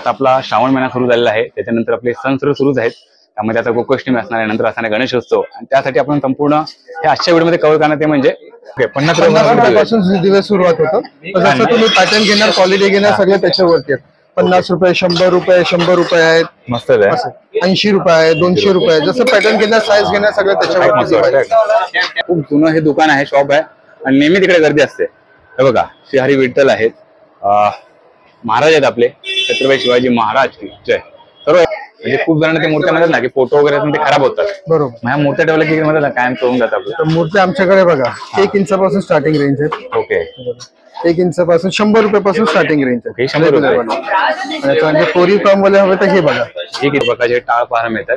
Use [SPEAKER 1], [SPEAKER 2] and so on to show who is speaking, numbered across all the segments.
[SPEAKER 1] आता आपला श्रावण महिना सुरू झालेला आहे, त्याच्यानंतर आपले सण सुरूच आहेत. त्यामध्ये आता गोकुष्टमी असणार आहे, नंतर असणार गणेशोत्सव, आणि त्यासाठी आपण संपूर्ण हे आजच्या व्हिडिओमध्ये कव्हर करणार ते म्हणजे 50
[SPEAKER 2] रुपयापासून दिवस सुरुवात होतं. जसं तुम्ही पॅटर्न घेणार, क्वालिटी घेणार, सगळं त्याच्यावरती 50 रुपये, 100 रुपये, 100 रुपये आहेत,
[SPEAKER 1] मस्त आहे.
[SPEAKER 2] 80 रुपये आहे, 200 रुपये, जसं पॅटर्न घेणार, साईज घेणार, सगळं त्याच्यावरती.
[SPEAKER 1] खूप जुनं हे दुकान आहे, शॉप आहे, आणि नेहमी तिकडे गर्दी असते. हे बघा, श्री हरी विठ्ठल आहेत, महाराज आहेत आपले छत्रपती शिवाजी महाराज जय. सर्व म्हणजे खूप जणांना ते मूर्त्या म्हणतात ना की फोटो वगैरे ते खराब होतात.
[SPEAKER 2] बरोबर.
[SPEAKER 1] ह्या मूर्त्या ठेवल्या की म्हणतात ना कायम करून जातात आपलं.
[SPEAKER 2] मूर्त्या आमच्याकडे बघा 1 इंचापासून स्टार्टिंग रेंज आहे.
[SPEAKER 1] ओके.
[SPEAKER 2] 1 इंचापासून 100 रुपयापासून स्टार्टिंग रेंज आहे.
[SPEAKER 1] 100 रुपये.
[SPEAKER 2] म्हणजे कोरी काम वाले हवे तर हे बघा,
[SPEAKER 1] ठीक आहे. प्रकारचे टाळ पाहायला मिळतात.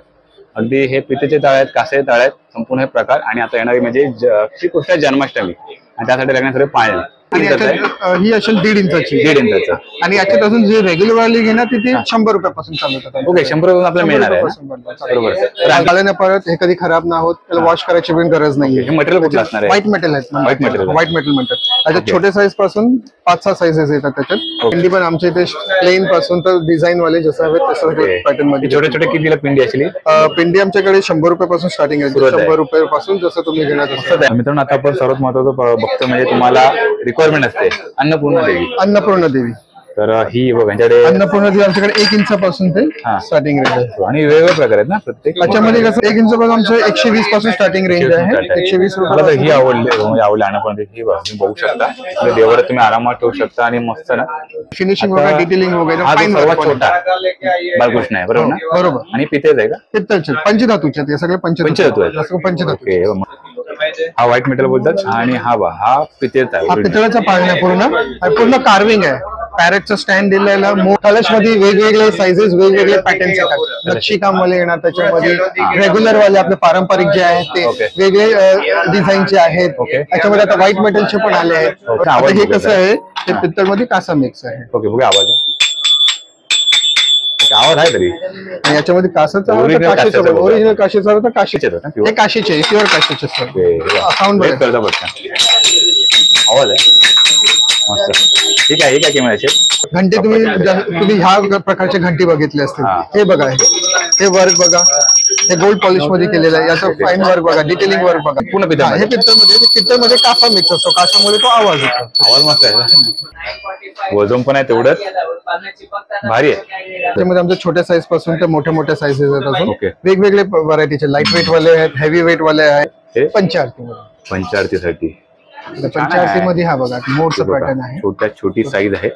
[SPEAKER 1] अगदी हे पितेचे टाळ आहेत, कासे टाळ आहेत, संपूर्ण हे प्रकार. आणि आता येणारी म्हणजे श्रीकृष्ण जन्माष्टमी, आणि त्यासाठी लग्नासाठी पाळणे.
[SPEAKER 2] ही असेल 1.5 इंचाची.
[SPEAKER 1] 1.5 इंचाचा.
[SPEAKER 2] आणि याच्यात अजून जे रेग्युलर वाली घेणार तिथे 100 रुपयापासून चालू होतात.
[SPEAKER 1] ओके, 100 रुपये आपल्याला मिळणार आहे.
[SPEAKER 2] बरोबर. परत हे कधी खराब ना होत, त्याला वॉश करायची पण गरज नाही.
[SPEAKER 1] हे मटेरियल कुठलं असणार आहे?
[SPEAKER 2] व्हाईट मेटल आहे. व्हाईट मेटल म्हणतात. त्याच्यात छोटे साईज पासून 5-6 साईजेस येतात त्याच्यात. पिंडी पण आमच्या इथे प्लेन पासून तर डिझाइन वाले जसं हवे तसं पॅटर्न मध्ये.
[SPEAKER 1] छोटे छोटे कितीला पिंडी असली?
[SPEAKER 2] पिंडी आमच्याकडे 100 रुपयापासून स्टार्टिंग आहे. 100 रुपयापासून जसं तुम्ही घेणार.
[SPEAKER 1] मित्रांनो, आता आपण सर्वात महत्वाचं बघतो म्हणजे तुम्हाला रिक्वायरमेंट असते अन्नपूर्णा देवी.
[SPEAKER 2] अन्नपूर्णा देवी.
[SPEAKER 1] तर ही बघा यांच्याकडे
[SPEAKER 2] अन्नपूर्णा देवी आमच्याकडे 1 इंचापासून ते स्टार्टिंग रेंज आहे.
[SPEAKER 1] आणि वेगवेगळे प्रकार आहेत ना प्रत्येक.
[SPEAKER 2] त्याच्यामध्ये कसं 1 इंचापासून आमचं 120 पासून स्टार्टिंग रेंज आहे. 120
[SPEAKER 1] रुपये. मला ही आवडली अन्नपूर्णा देवी. ही बघू शकता, देवाला तुम्ही आरामात ठेवू शकता, आणि मस्त ना
[SPEAKER 2] फिनिशिंग वगैरे, डिटेलिंग वगैरे.
[SPEAKER 1] हा सर्वात छोटा बालकृष्ण आहे, बरोबर ना?
[SPEAKER 2] बरोबर.
[SPEAKER 1] आणि पितेच आहे का?
[SPEAKER 2] पित्तळचे, पंचधातूचे, ते सगळे पंचधातू आहेत.
[SPEAKER 1] हा व्हाईट मेटल बोलतात, आणि हा पितेच आहे.
[SPEAKER 2] हा पितळाचा पाळणा पूर्ण कार्विंग आहे. पॅरेटचं स्टँड दिलेला. कलश मध्ये वेगवेगळे साईजेस, वेगवेगळे पॅटर्न्स येतात. नक्षीकाम वाले येणार त्याच्यामध्ये, रेग्युलर वाले आपले पारंपरिक जे आहेत ते वेगळे डिझाईनचे आहेत. त्याच्यामध्ये आता व्हाईट मेटलचे पण आले आहेत. हे कसं आहे, ते पित्तळ मध्ये कासा मिक्स आहे.
[SPEAKER 1] ओके, बघा आवाज आहे तरी.
[SPEAKER 2] याच्यामध्ये कासाचा ओरिजिनल काशीचा तर काशीचे, हे काशीचे, प्युअर काशीचे साऊंड बघा.
[SPEAKER 1] आवाज आहे मस्त. ठीक आहे. हे काय किंमत?
[SPEAKER 2] घंटे तुम्ही ह्या प्रकारचे घंटी बघितले असतील. हे बघा, हे वर्क बघा, हे गोल्ड पॉलिश मध्ये केलेलं आहे. याचं फाईन वर्क बघा, डिटेलिंग वर्क बघा. पूर्ण पितळ. हे पित्तळमध्ये कासा मिक्स असतो. कासामुळे तो आवाज येतो.
[SPEAKER 1] आवाज मस्त आहे. वजन पण आहे तेवढंच भारी आहे.
[SPEAKER 2] त्यामध्ये आमच्या छोट्या साईज पासून ते मोठ्या साईजेस आहेत. अजून वेगवेगळे व्हरायटीचे, लाईट वेट वाले आहेत, हेवी वेट वाले आहेत.
[SPEAKER 1] पंचारतीसाठी.
[SPEAKER 2] पंचारती मध्ये हा बघा मोरचा पॅटर्न आहे.
[SPEAKER 1] छोटी साईज आहे.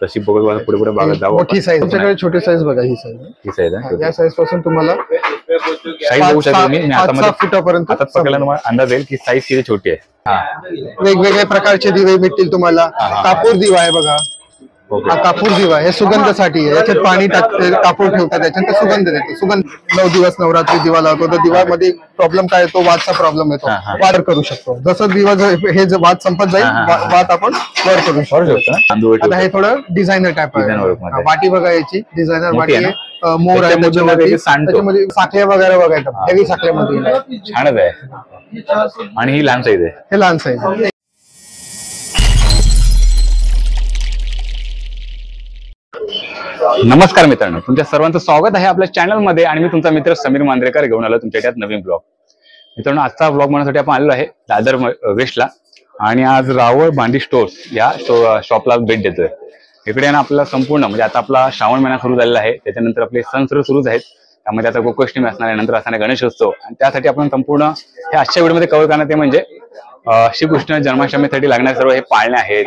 [SPEAKER 1] तशी बघत पुढे पुढे बागत जाऊ.
[SPEAKER 2] मोठी साईज तुमच्याकडे, छोटी साईज बघा. ही साईज आहे. या साईज पासून तुम्हाला
[SPEAKER 1] साईज बघू शकता तुम्ही.
[SPEAKER 2] 5-6 फुटापर्यंत
[SPEAKER 1] अंदाज येईल की साईज किती छोटी आहे.
[SPEAKER 2] वेगवेगळ्या प्रकारचे दिवे भेटतील तुम्हाला. कापूर दिवा आहे बघा. हा कापूर दिवा, हे सुगंधासाठी आहे. याच्यात पाणी टाकते, कापूर ठेवतात, त्याच्यानंतर सुगंध देतो. सुगंध 9 दिवस नवरात्री दिवा लावतो. तर दिवामध्ये प्रॉब्लेम काय येतो? वादचा प्रॉब्लेम येतो. वाद करू शकतो. जसं दिवा हे वाद संपत जाईल, वाद आपण वर करू शकतो. आता हे थोडं डिझायनर टाईप आहे. वाटी बघा, याची डिझायनर वाटी आहे. मोर आहे त्याच्यामध्ये, साखळ्या वगैरे बघायचं. हेवी साखळ्यामध्ये
[SPEAKER 1] छानच आहे. आणि ही लहान साईज आहे.
[SPEAKER 2] हे लहान साईज आहे.
[SPEAKER 1] नमस्कार मित्रांनो, तुमच्या सर्वांचं स्वागत आहे आपल्या चॅनल मध्ये. आणि मी तुमचा मित्र समीर मांद्रेकर घेऊन आलो तुमच्या नवीन ब्लॉग. मित्रांनो, आजचा ब्लॉग बनवण्यासाठी आपण आलेलो आहे दादर वेस्टला. आणि आज रावळ भांडी स्टोर्स या शॉपला भेट देतोय. इकडे ना आपल्याला संपूर्ण म्हणजे आता आपला श्रावण महिना सुरू झालेला आहे, त्याच्यानंतर आपले सण सुरूच आहेत. त्यामध्ये आता गोकुष्टमी असणार आहे, नंतर असणार गणेशोत्सव, आणि त्यासाठी आपण संपूर्ण हे आजच्या व्हिडिओमध्ये कव्हर करणार ते म्हणजे श्रीकृष्ण जन्माष्टमीसाठी लागणारे सर्व हे पाळणे आहेत.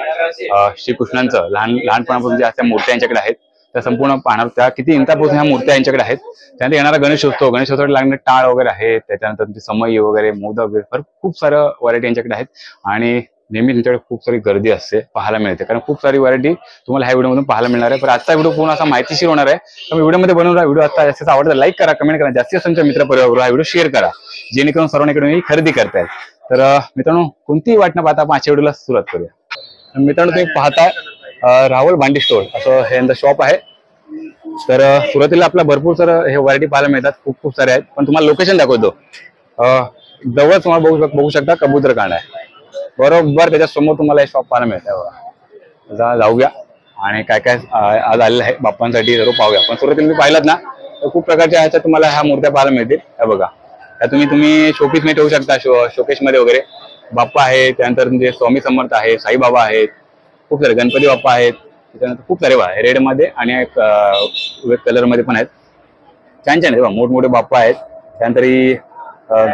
[SPEAKER 1] श्रीकृष्णांचं लहानपणापासून ज्या त्या मूर्त्या यांच्याकडे आहेत त्या संपूर्ण पाहणार. त्या किती इंचापासून ह्या मूर्त्या यांच्याकडे आहेत. त्यानंतर येणारा गणेशोत्सवासाठी लागणारे टाळ वगैरे आहेत. त्याच्यानंतर तुमची समई वगैरे, मोदक वगैरे खूप सारं व्हरायटी यांच्याकडे आहेत. आणि नेहमी त्यांच्याकडे खूप सारी गर्दी असते, पाहायला मिळते, कारण खूप सारी व्हरायटी तुम्हाला ह्या व्हिडिओमधून पाहायला मिळणार आहे. पण आजचा व्हिडिओ पूर्ण असा माहितीशीर होणार आहे. तर व्हिडिओमध्ये बनवणार व्हिडिओ आता जास्तीत आवडता लाईक करा, कमेंट करा, जास्तीत तुमच्या मित्र परिवाराबरोबर हा व्हिडिओ शेअर करा, जेणेकरून सर्वांकडून खरेदी करतायत. तर मित्रांनो, कोणतीही वाट न पाहता आपण आजच्या व्हिडिओला सुरुवात करूया. मित्रांनो, तुम्ही पाहताय रावळ भांडी स्टोर असं हे यांचं शॉप आहे. तर सुरुवातीला आपला भरपूर सारं हे व्हरायटी पाहायला मिळतात, खूप सारे आहेत. पण तुम्हाला लोकेशन दाखवतो. जवळ तुम्हाला बघू शकता कबूतर कांड आहे, बरोबर त्याच्या समोर तुम्हाला हे शॉप पाहायला मिळतंय. बघा, जाऊया आणि काय काय आज आलेलं आहे बाप्पांसाठी सर्व पाहूया. पण सुरुवातीला तुम्ही पाहिलात ना तर खूप प्रकारच्या ह्याच्या तुम्हाला ह्या मूर्त्या पाहायला मिळतील. हे बघा, त्या तुम्ही शोपीस मध्ये ठेवू शकता, शोकेश मध्ये वगैरे. बाप्पा आहे, त्यानंतर म्हणजे स्वामी समर्थ आहे, साईबाबा आहेत, खूप सारे गणपती बाप्पा आहेत, त्यानंतर खूप सारे रेड मध्ये आणि एक कलर मध्ये पण आहेत. छान छान आहे, मोठमोठे बाप्पा आहेत. त्यानंतर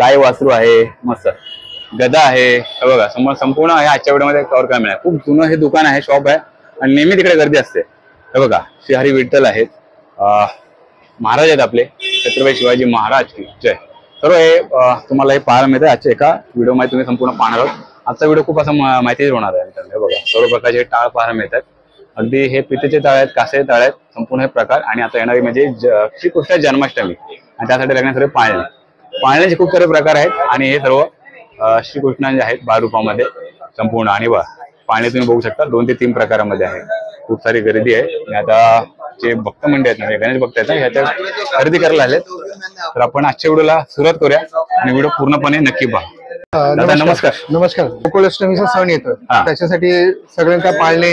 [SPEAKER 1] गाय वासरू आहे, मस्त गदा आहे. हे बघा समोर संपूर्ण आहे आजच्या व्हिडिओमध्ये कव्हर करायला मिळालं. खूप जुनं हे दुकान आहे, शॉप आहे आणि नेहमी तिकडे गर्दी असते. हे बघा, श्रीहरी विठ्ठल आहेत, महाराज आहेत आपले छत्रपती शिवाजी महाराज की जय. सर्व हे तुम्हाला हे पाहायला मिळतं आजच्या एका व्हिडिओमध्ये. तुम्ही संपूर्ण पाहणार आहोत. आजचा व्हिडिओ खूप असं माहितीच होणार आहे. हे बघा, सर्व प्रकारचे टाळ पाहायला मिळतात. अगदी हे पितेचे टाळ आहेत, कासेचे टाळ आहेत, संपूर्ण हे प्रकार. आणि आता येणारी म्हणजे श्रीकृष्ण जन्माष्टमी आणि त्यासाठी लागणारे सर्व पाळण्याचे खूप सारे प्रकार आहेत. आणि हे सर्व श्रीकृष्णांचे आहेत बाळ रूपामध्ये संपूर्ण. आणि पाळणे तुम्ही बघू शकता 2 ते 3 प्रकारामध्ये आहे. खूप सारी गर्दी आहे. आणि आता जे भक्त मंडळी आहेत ना, गणेश भक्त आहेत ना, ह्याच्या खरेदी करायला आलेत. तर आपण आजच्या व्हिडिओला सुरुवात करूया आणि व्हिडिओ पूर्णपणे नक्की पहा. दादा नमस्कार.
[SPEAKER 2] नमस्कार. गोकुळाष्टमीचा सण येतो, त्याच्यासाठी सगळ्यांका पाळणे,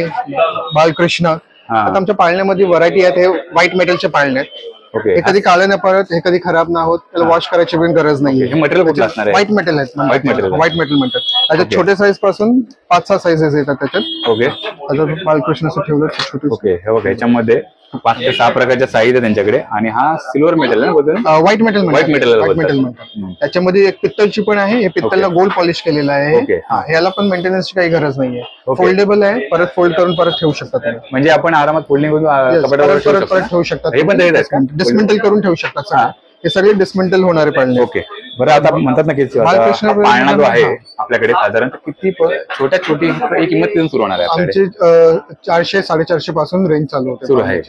[SPEAKER 2] बालकृष्ण. आता आमच्या पाळण्यामध्ये व्हरायटी आहेत. हे व्हाईट मेटलचे पाळणे आहेत. हे कधी काळे न पडत, हे कधी खराब ना होत, त्याला वॉश करायची पण गरज नाहीये.
[SPEAKER 1] हे मटेरियल कुठलं असणार आहे?
[SPEAKER 2] व्हाईट मेटल आहेत. व्हाईट मेटल म्हणतात. त्याच्यात छोटे साईज पासून 5-6 साईजेस येतात त्याच्यात.
[SPEAKER 1] ओके.
[SPEAKER 2] आता बालकृष्णाचं ठेवलं छोटे.
[SPEAKER 1] ओके. हे बघा, याच्यामध्ये 5 ते 6 प्रकारच्या साईज आहे त्यांच्याकडे. आणि हा सिल्वर मेटल आहे ना,
[SPEAKER 2] व्हाईट मेटल म्हणतात. त्याच्यामध्ये एक पित्तलची पण आहे. हे पित्तलला गोल्ड पॉलिश केलेलं आहे. याला पण मेंटेनन्सची काही गरज नाहीये. फोल्डेबल आहे, परत फोल्ड करून परत ठेवू शकतात.
[SPEAKER 1] म्हणजे आपण आरामात फोल्डिंग करून
[SPEAKER 2] परत ठेवू शकतात.
[SPEAKER 1] हे पण
[SPEAKER 2] डिस्मेंटल करून ठेवू शकतात. हे सगळे डिस्मेंटल होणारे पाळणे.
[SPEAKER 1] ओके. बरं, आता म्हणतात ना की पाळणा जो आहे आपल्याकडे साधारणतः किती छोटी किंमत किती सुरू होणार आहे?
[SPEAKER 2] आमची 400-450 पासून रेंज चालू होते.
[SPEAKER 1] सुरू आहे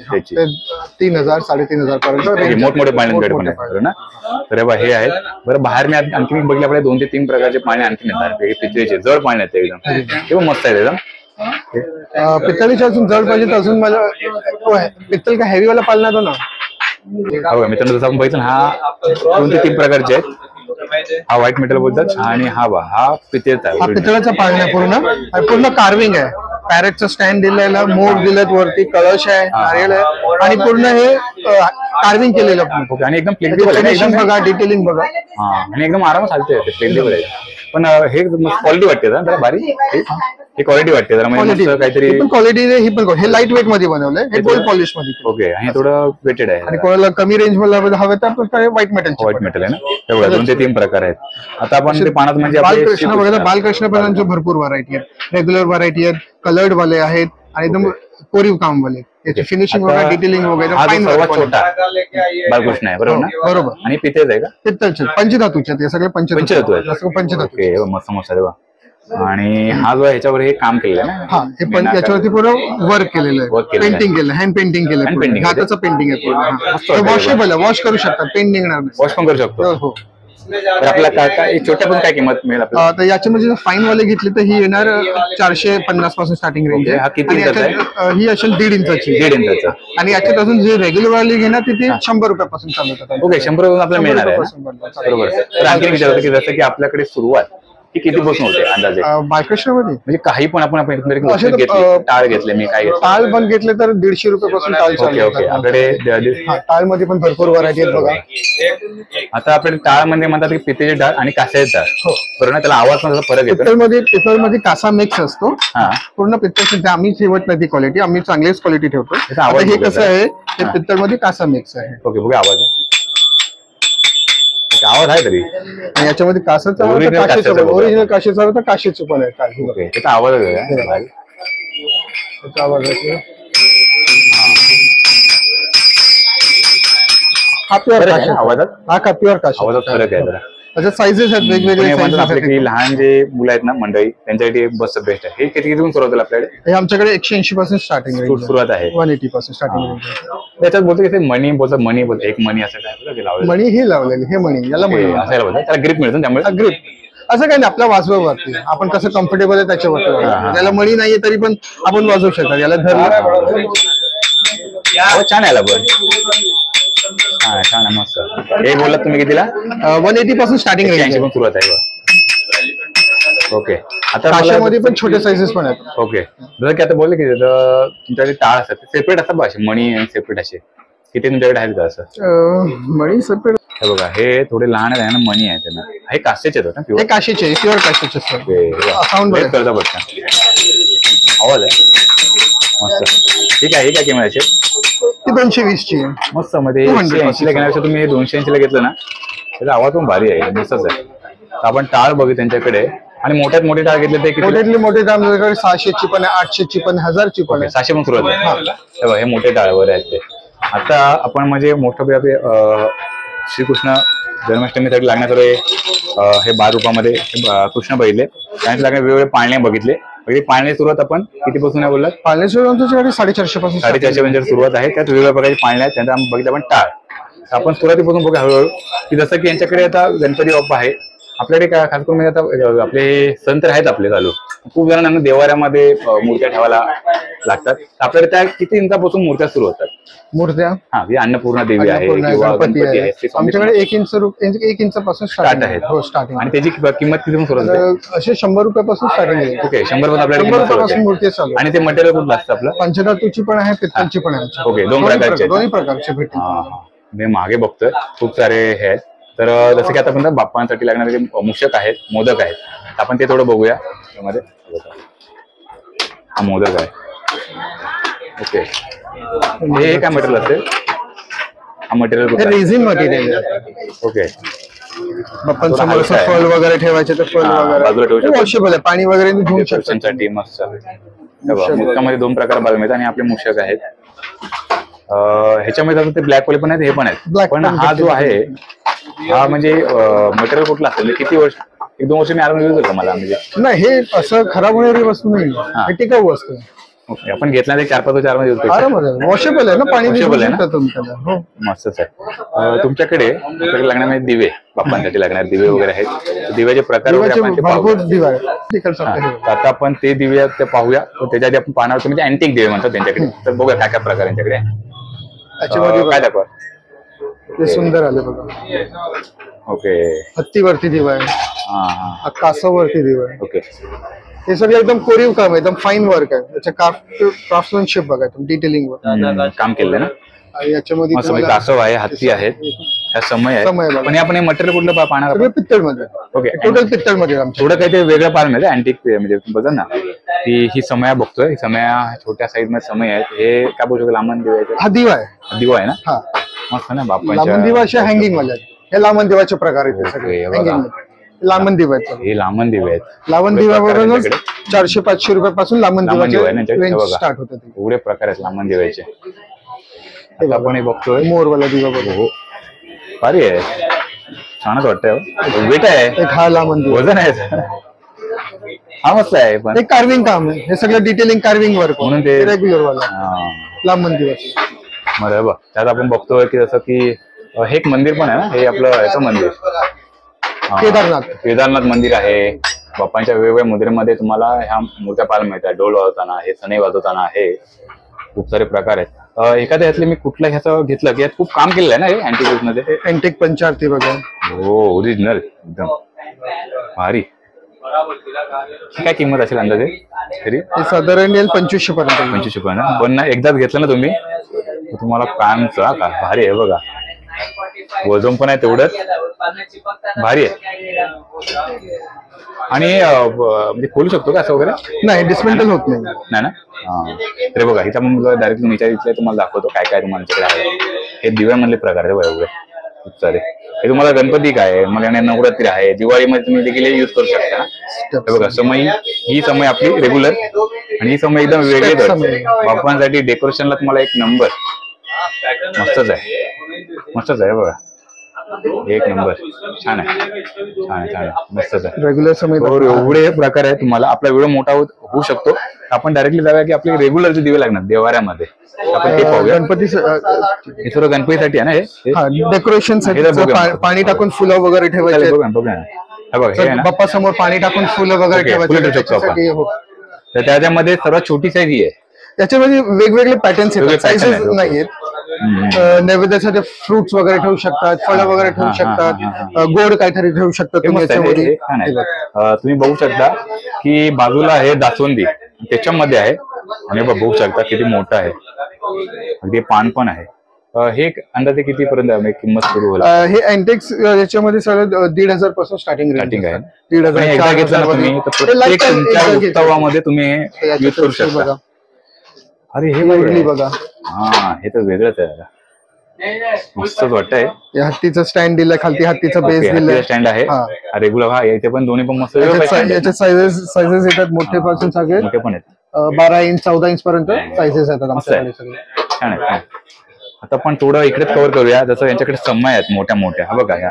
[SPEAKER 2] 3000-3500 पर्यंत
[SPEAKER 1] मोठमोठे पाळणे ना. तर हे आहेत. बरं, बाहेर मी आणखी बघितले आपल्याला 2 ते 3 प्रकारचे पाळणे आणखी येतात. पितळेचे जड पाळणे आहेत एकदम, ते पण मस्त आहेत एकदम.
[SPEAKER 2] पितळीचे अजून जड पाहिजे तर अजून मला पित्तल का हेवीवाला पाळणा तो ना.
[SPEAKER 1] हो मित्रांनो, जसं आपण बघितलं हा 2 ते 3 प्रकारचे आहेत. हा व्हाईट मेटल बोलतात आणि हा पितळेचा आहे.
[SPEAKER 2] हा पितळाचा पाळणा पूर्ण कार्विंग आहे. पॅरेटचं स्टँड दिलेला, मोड दिलेत वरती, कळश आहे, नारळ आहे आणि पूर्ण हे कार्विंग केलेलं.
[SPEAKER 1] आणि एकदम फ्लेक्झिबल आहे
[SPEAKER 2] बघा, डिटेलिंग बघा.
[SPEAKER 1] आणि एकदम आरामात चालते, फ्लेक्झिबल आहे. पण हे क्वालिटी वाटते जरा भारी. ही क्वालिटी वाटते जरा, म्हणजे काहीतरी
[SPEAKER 2] क्वालिटी. हे लाईट वेट मध्ये बनवलंय, हे गोल्ड पॉलिश मध्ये.
[SPEAKER 1] ओके. आणि थोडं वेटेड आहे.
[SPEAKER 2] आणि कोणाला कमी रेंज मध्ये हवे तर व्हाईट मेटल
[SPEAKER 1] आहे ना. तेवढं 2 ते 3 प्रकार आहेत. आता आपण ते पाण्यात म्हणजे
[SPEAKER 2] बालकृष्ण बघा, बालकृष्ण पण भरपूर व्हरायटी आहेत. रेग्युलर व्हरायटी आहेत, कलर्ड वाले आहेत आणि एकदम कोरीव काम वाले. याची फिनिशिंग वगैरे, डिटेलिंग वगैरे
[SPEAKER 1] सर्वात छोटा बालकृष्ण आहे, बरोबर ना?
[SPEAKER 2] बरोबर.
[SPEAKER 1] आणि पितळेच आहे का?
[SPEAKER 2] पित्तलचे, पंचधातूचे हे सगळे. पंचधातू
[SPEAKER 1] आहेत. मस्त मस्त आहे. आणि हा जो ह्याच्यावर हे काम केलेलं आहे ना.
[SPEAKER 2] हे पण त्याच्यावरती पूर्ण वर्क केलेलं आहे, पेंटिंग केलं, हँड पेंटिंग केलं, हाताचं पेंटिंग आहे. वॉशेबल आहे, वॉश करू शकतात, पेंट निघणार नाही.
[SPEAKER 1] वॉश पण करू शकतो.
[SPEAKER 2] हो.
[SPEAKER 1] तर आपल्याला काय छोट्या पण काय किंमत मिळेल आपल्याला?
[SPEAKER 2] तर याच्यामध्ये फाईन वाले घेतले तर ही येणार 450 पासून स्टार्टिंग रेंज आहे.
[SPEAKER 1] हा किती इंचाचा आहे?
[SPEAKER 2] ही असेल 1.5 इंचाची.
[SPEAKER 1] 1.5 इंचाचा.
[SPEAKER 2] आणि याच्यात अजून जे रेग्युलर वाले घेणार तिथे 100 रुपयापासून चालू होतात.
[SPEAKER 1] ओके, 100 रुपये आपल्याला मिळणार आहे, बरोबर. तर आणखी विचारतो की जसं की आपल्याकडे सुरुवात ही किती पासून होते अंदाजे
[SPEAKER 2] बालकृष्णामध्ये?
[SPEAKER 1] म्हणजे काही पण आपण टाळ घेतले, मी काय
[SPEAKER 2] टाळ पण घेतले तर 150 रुपयापासून टाळ चालू.
[SPEAKER 1] ओके. आपल्याकडे
[SPEAKER 2] टाळ मध्ये पण भरपूर व्हरायटी आहेत बघा.
[SPEAKER 1] आता आपण टाळ मध्ये म्हणतात की पितेचे टाळ आणि कास्याचे टाळ, बरोबर. त्याला आवाज मध्ये फरक येतो.
[SPEAKER 2] पितळमध्ये कासा मिक्स असतो. पूर्ण पितळ आम्ही ठेवत नाही ती क्वालिटी, आम्ही चांगलीच क्वालिटी ठेवतो. हे कसं आहे, ते पितळमध्ये कासा मिक्स आहे.
[SPEAKER 1] ओके, बघा आवाज आहे तरी.
[SPEAKER 2] याच्यामध्ये कासाचा ओरिजिनल काशेचा तर काशेचं पण आहे.
[SPEAKER 1] त्याचा आवाज
[SPEAKER 2] प्युअर काशा.
[SPEAKER 1] आवाजात फरक आहे जरा.
[SPEAKER 2] त्याच्यात साईजेस आहेत वेगवेगळे.
[SPEAKER 1] लहान जे मुलं आहेत ना मंडळी, त्यांच्यासाठी बस बेस्ट आहे. हे किती सुरुवात होईल आपल्याकडे?
[SPEAKER 2] हे आमच्याकडे 180 पासून स्टार्टिंग
[SPEAKER 1] सुरुवात आहे.
[SPEAKER 2] 180 पासून स्टार्टिंग.
[SPEAKER 1] त्याच्यात बोलतो की मणी बोलतो एक मणी असं काय
[SPEAKER 2] मणी हे लावलेली, हे मणी याला
[SPEAKER 1] असायला बोलतो. त्याला ग्रिप मिळतो, त्यामुळे
[SPEAKER 2] ग्रिप असं काही नाही. आपल्या वाजवावरती आपण कसं कम्फर्टेबल आहे त्याच्यावरती. त्याला मणी नाहीये तरी पण आपण वाजवू शकतात. याला धरलं
[SPEAKER 1] छान आहे पण. हा छान आहे, मस्त. हे बोललात तुम्ही कितीला?
[SPEAKER 2] 180 पासून स्टार्टिंग रेंज
[SPEAKER 1] पण सुरुवात आहे. ओके. आता
[SPEAKER 2] काशामध्ये पण छोटे साईजेस पण आहेत.
[SPEAKER 1] ओके. जसं की आता बोलले की तुमच्याकडे टाळ असतात सेपरेट असतात बा, असे मणी आणि सेपरेट असे किती तुमच्याकडे आहेत का असं?
[SPEAKER 2] मणी सेपरेट
[SPEAKER 1] हे बघा, हे थोडे लहान आहे ना, मणी आहे त्यांना. हे काचेचे आहेत ना?
[SPEAKER 2] हे काशीचे, प्युअर काशीचे सर. साऊंड
[SPEAKER 1] करता पडतं, आवाज आहे मस्त. ठीक आहे. हे काय किंमत आहे?
[SPEAKER 2] ती 220 ची.
[SPEAKER 1] मस्त. मध्ये 180 ला घेण्यापेक्षा तुम्ही हे 280 ला घेतलं ना, त्याचा आवाज पण भारी आहे, मस्तच आहे. तर आपण टाळ बघू त्यांच्याकडे. आणि मोठ्यात मोठे टाळ घेतले ते
[SPEAKER 2] मोठ्यातले मोठे टाळ आमच्याकडे 600 ची पण आहे, 800 ची पण, 1000 ची पण आहे.
[SPEAKER 1] 600 पण सुरुवात आहे. हे मोठे टाळ वगैरे आहेत ते. आता आपण म्हणजे मोठं आपले श्रीकृष्ण जन्माष्टमीसाठी लागण्याचं हे 12 रुपयामध्ये कृष्ण बघितले. त्यानंतर लागणारे वेगवेगळे पाळणे बघितले. पाळणे सुरुवात आपण कितीपासून आहे बोललात?
[SPEAKER 2] पाळणे सुरुवात तुमच्याकडे 450 पासून.
[SPEAKER 1] 450 म्हणजे सुरुवात आहे. त्यात वेगवेगळ्या प्रकारचे पाळणे आहेत. त्यानंतर आपण बघितलं आपण टाळ. आपण सुरुवातीपासून बघूया हळूहळू की जसं की यांच्याकडे आता गणपती बाप्पा आहे. आपल्याकडे काय खास करून म्हणजे आता आपले सण तर आहेत आपले चालू. खूप जणांना देवाऱ्यामध्ये मूर्त्या ठेवायला लागतात. आपल्याकडे त्या किती इंचापासून मूर्त्या सुरू होतात?
[SPEAKER 2] मूर्त्या
[SPEAKER 1] ही अन्नपूर्णा देवी आहे किंवा गणपती आहे.
[SPEAKER 2] आमच्याकडे 1 इंचापासून स्टार्ट आहेत. हो, स्टार्टिंग.
[SPEAKER 1] आणि त्याची किंमत किती सुरू होते?
[SPEAKER 2] असे 100 रुपयापासून स्टार्टिंग आहे.
[SPEAKER 1] ओके. 100
[SPEAKER 2] रुपयापासून मूर्ती चालू.
[SPEAKER 1] आणि ते मटेरियल कुठलं असतं आपलं?
[SPEAKER 2] पंचधातूची पण आहे, पित्तलची पण आहे.
[SPEAKER 1] ओके. दोन्ही
[SPEAKER 2] प्रकारचे भेटतील.
[SPEAKER 1] मी मागे बघतोय खूप सारे हे आहेत. तर जसं की आता आपण बाप्पांसाठी लागणारे मूषक आहेत, मोदक आहेत, आपण ते थोडं बघूया. त्यामध्ये हा मोदक आहे. ओके. हे काय मटेरियल असेल? हा मटेरियल
[SPEAKER 2] रेझिन मटेरियल.
[SPEAKER 1] ओके.
[SPEAKER 2] बाप्पांसमोर फळ वगैरे ठेवायचे तर फळ वगैरे
[SPEAKER 1] बाजूला ठेवू शकतो.
[SPEAKER 2] वॉशेबल आहे, पाणी वगैरे धुवू शकतो.
[SPEAKER 1] मस्त. मोदकामध्ये 2 प्रकार बघायला मिळतात आणि आपले मूषक आहेत. ह्याच्यामध्ये ते ब्लॅक वाले पण आहेत, हे पण आहेत. पण हा जो आहे हा म्हणजे मटेरियल कुठला असेल? किती वर्ष? 1-2 वर्ष मी आराम यूज होतो मला. म्हणजे
[SPEAKER 2] नाही, हे असं खराब होणारी वस्तू नाही, हे टिकाऊ वस्तू.
[SPEAKER 1] ओके. आपण घेतला ते 4-5 यूज
[SPEAKER 2] करतो. वॉशेबल आहे ना, पाणी
[SPEAKER 1] वॉशेबल आहे ना. मस्तच आहे. तुमच्याकडे लागणारे दिवे, बाप्पांसाठी लागणारे दिवे वगैरे आहेत. दिव्याचे प्रकार आता आपण ते दिवे ते पाहूया. त्याच्या आधी आपण पाहणार होतो म्हणजे अँटिक दिवे म्हणतात त्यांच्याकडे. तर बघूया काय काय प्रकार यांच्याकडे. काय दाखवा?
[SPEAKER 2] ते सुंदर आले बघा.
[SPEAKER 1] ओके.
[SPEAKER 2] हत्तीवरती दिवा आहे. हा कासावरती दिवा आहे.
[SPEAKER 1] ओके.
[SPEAKER 2] हे सगळं एकदम कोरीव काम आहे, एकदम फाईन वर्क आहे. त्याच्या क्राफ्टमॅनशिप बघा, डिटेलिंग वर
[SPEAKER 1] काम केलंय ना.
[SPEAKER 2] याच्यामध्ये
[SPEAKER 1] कासव आहे, हत्ती आहेत, ह्या समय आहे. पण आपण हे मटेरियल कुठलं पाहणार?
[SPEAKER 2] पित्तळ मध्ये. ओके. टोटल पित्तळ मध्ये. थोडं
[SPEAKER 1] काही ते वेगळं पाहिलं म्हणजे अँटिक म्हणजे बघा ना, ही समया बघतोय. ही समया छोट्या साईज मध्ये समय आहेत. हे काय बोलू शकतो? लांबन दिवा आहे.
[SPEAKER 2] हा दिवा आहे.
[SPEAKER 1] दिवा आहे ना.
[SPEAKER 2] हा
[SPEAKER 1] मस्त ना. बाप्पांच्या
[SPEAKER 2] लांबन दिवा असे हँगिंग वाले आहेत. हे लांबन दिवाचे प्रकार आहेत सगळे. लांबन दिवा आहेत.
[SPEAKER 1] हे लांबन दिवे आहेत.
[SPEAKER 2] लांबन दिव्यावरूनच 400-500 रुपयापासून लांबन दिवाचे रेंज स्टार्ट होते.
[SPEAKER 1] एवढे प्रकार आहेत लांबन दिव्याचे. आपण हे बघतोय
[SPEAKER 2] मोरवाला दिवा बघू.
[SPEAKER 1] भारी आहे, छानच वाटतंय. वेट आहे,
[SPEAKER 2] हा लांबन दिवा.
[SPEAKER 1] वजन आहे, हा मस्त आहे. पण
[SPEAKER 2] हे कार्विंग काम आहे. हे सगळं डिटेलिंग कार्विंग वर्क
[SPEAKER 1] म्हणून ते
[SPEAKER 2] रेग्युलर वाला लांबन दिवाचे.
[SPEAKER 1] बरं. त्यात आपण बघतोय की जसं की हे एक मंदिर पण आहे ना. हे आपलं याचं मंदिर केदारनाथ मंदिर आहे. बाप्पांच्या वेगवेगळ्या मुद्रेमध्ये तुम्हाला ह्या मूर्त्या पाहायला मिळतात. डोल वाजवताना, हे सनई वाजवताना, हे खूप सारे प्रकार आहेत. एखाद्या यातले मी कुठल्या ह्याचं घेतलं की यात खूप काम केलेलं आहे ना हे अँटिक मध्ये.
[SPEAKER 2] अँटिक पंचारती बघा.
[SPEAKER 1] हो, ओरिजिनल एकदम भारी. काय किंमत असेल अंदाजे तरी?
[SPEAKER 2] साधारण येईल 2500 पर्यंत.
[SPEAKER 1] 2500 पर्यंत. पण ना एकदाच घेतलं ना तुम्ही तुम्हाला कामचं का भारी आहे बघा. वजन पण आहे तेवढंच भारी आहे. आणि म्हणजे खोलू शकतो का असं वगैरे?
[SPEAKER 2] नाही, डिस्मेंटल होत नाही
[SPEAKER 1] ना. तरी बघा इथं मग डायरेक्ट मी तुम्हाला दाखवतो काय काय तुम्हाला आहे. हे दिव्यामधले प्रकार आहे एवढे खूप सारे. हे तुम्हाला गणपती काय मला नवरात्री आहे, दिवाळीमध्ये तुम्ही देखील युज करू शकता. हे बघा समय, ही समय आपली रेग्युलर आणि ही समय एकदम वेगळी. बाप्पांसाठी डेकोरेशनला तुम्हाला एक नंबर. मस्तच आहे, मस्तच आहे बघा. एक नंबर. छान आहे, छान छान मस्तच आहे.
[SPEAKER 2] रेग्युलर समय
[SPEAKER 1] एवढे प्रकार आहे. तुम्हाला आपला व्हिडिओ मोठा होऊ शकतो. आपण डायरेक्टली जाऊया की आपले रेग्युलर जे दिवे लागणार देवाऱ्यामध्ये आपण ते पाहूया.
[SPEAKER 2] गणपती
[SPEAKER 1] हे थोडं गणपतीसाठी आहे ना. हे
[SPEAKER 2] डेकोरेशन पाणी टाकून फुलं वगैरे ठेवायचे.
[SPEAKER 1] बघा
[SPEAKER 2] बाप्पा समोर पाणी टाकून फुलं वगैरे ठेवायचे.
[SPEAKER 1] तर त्याच्यामध्ये सर्वात छोटी साईज ही आहे.
[SPEAKER 2] त्याच्यामध्ये वेगवेगळे पॅटर्न्स आहेत, साईजेस नाहीयेत. नैवेद्यासाठी फ्रुट्स वगैरे ठेवू शकतात, फळं वगैरे ठेवू शकतात, गोड काहीतरी ठेवू शकतात तुम्ही याच्यामध्ये.
[SPEAKER 1] तुम्ही बघू शकता की बाजूला आहे जास्वंदी, त्याच्यामध्ये आहे आणि बघू शकता किती मोठं आहे, अगदी पान पण आहे. हे अंदाजे किती पर्यंत किंमत सुरू होईल?
[SPEAKER 2] हे अँटेक्स याच्यामध्ये सगळं 1,500 पासून स्टार्टिंग
[SPEAKER 1] आहे.
[SPEAKER 2] 1,500
[SPEAKER 1] एकदा घेतलं तुम्ही तर प्रत्येक तुमच्या उत्सवामध्ये तुम्ही यूज करू शकता. अरे हे
[SPEAKER 2] मुरली बघा,
[SPEAKER 1] हा हे तर वेगळंच आहे, मस्तच वाटतंय.
[SPEAKER 2] हत्तीचं स्टँड दिलं, खालती हत्तीचं बेस दिलं,
[SPEAKER 1] स्टँड आहे रेग्युलर. हा इथे पण दोन्ही पण मस्त
[SPEAKER 2] याचे सायझेस येतात, मोठे पासून सगळे
[SPEAKER 1] मोठे पण आहेत,
[SPEAKER 2] 12 इंच 14 इंच पर्यंत सायझेस येतात आमच्याकडे सगळे.
[SPEAKER 1] छान आहे. आता आपण थोडं इकडेच कव्हर करूया, जसं यांच्याकडे समय आहेत मोठ्या मोठ्या. हा बघा, ह्या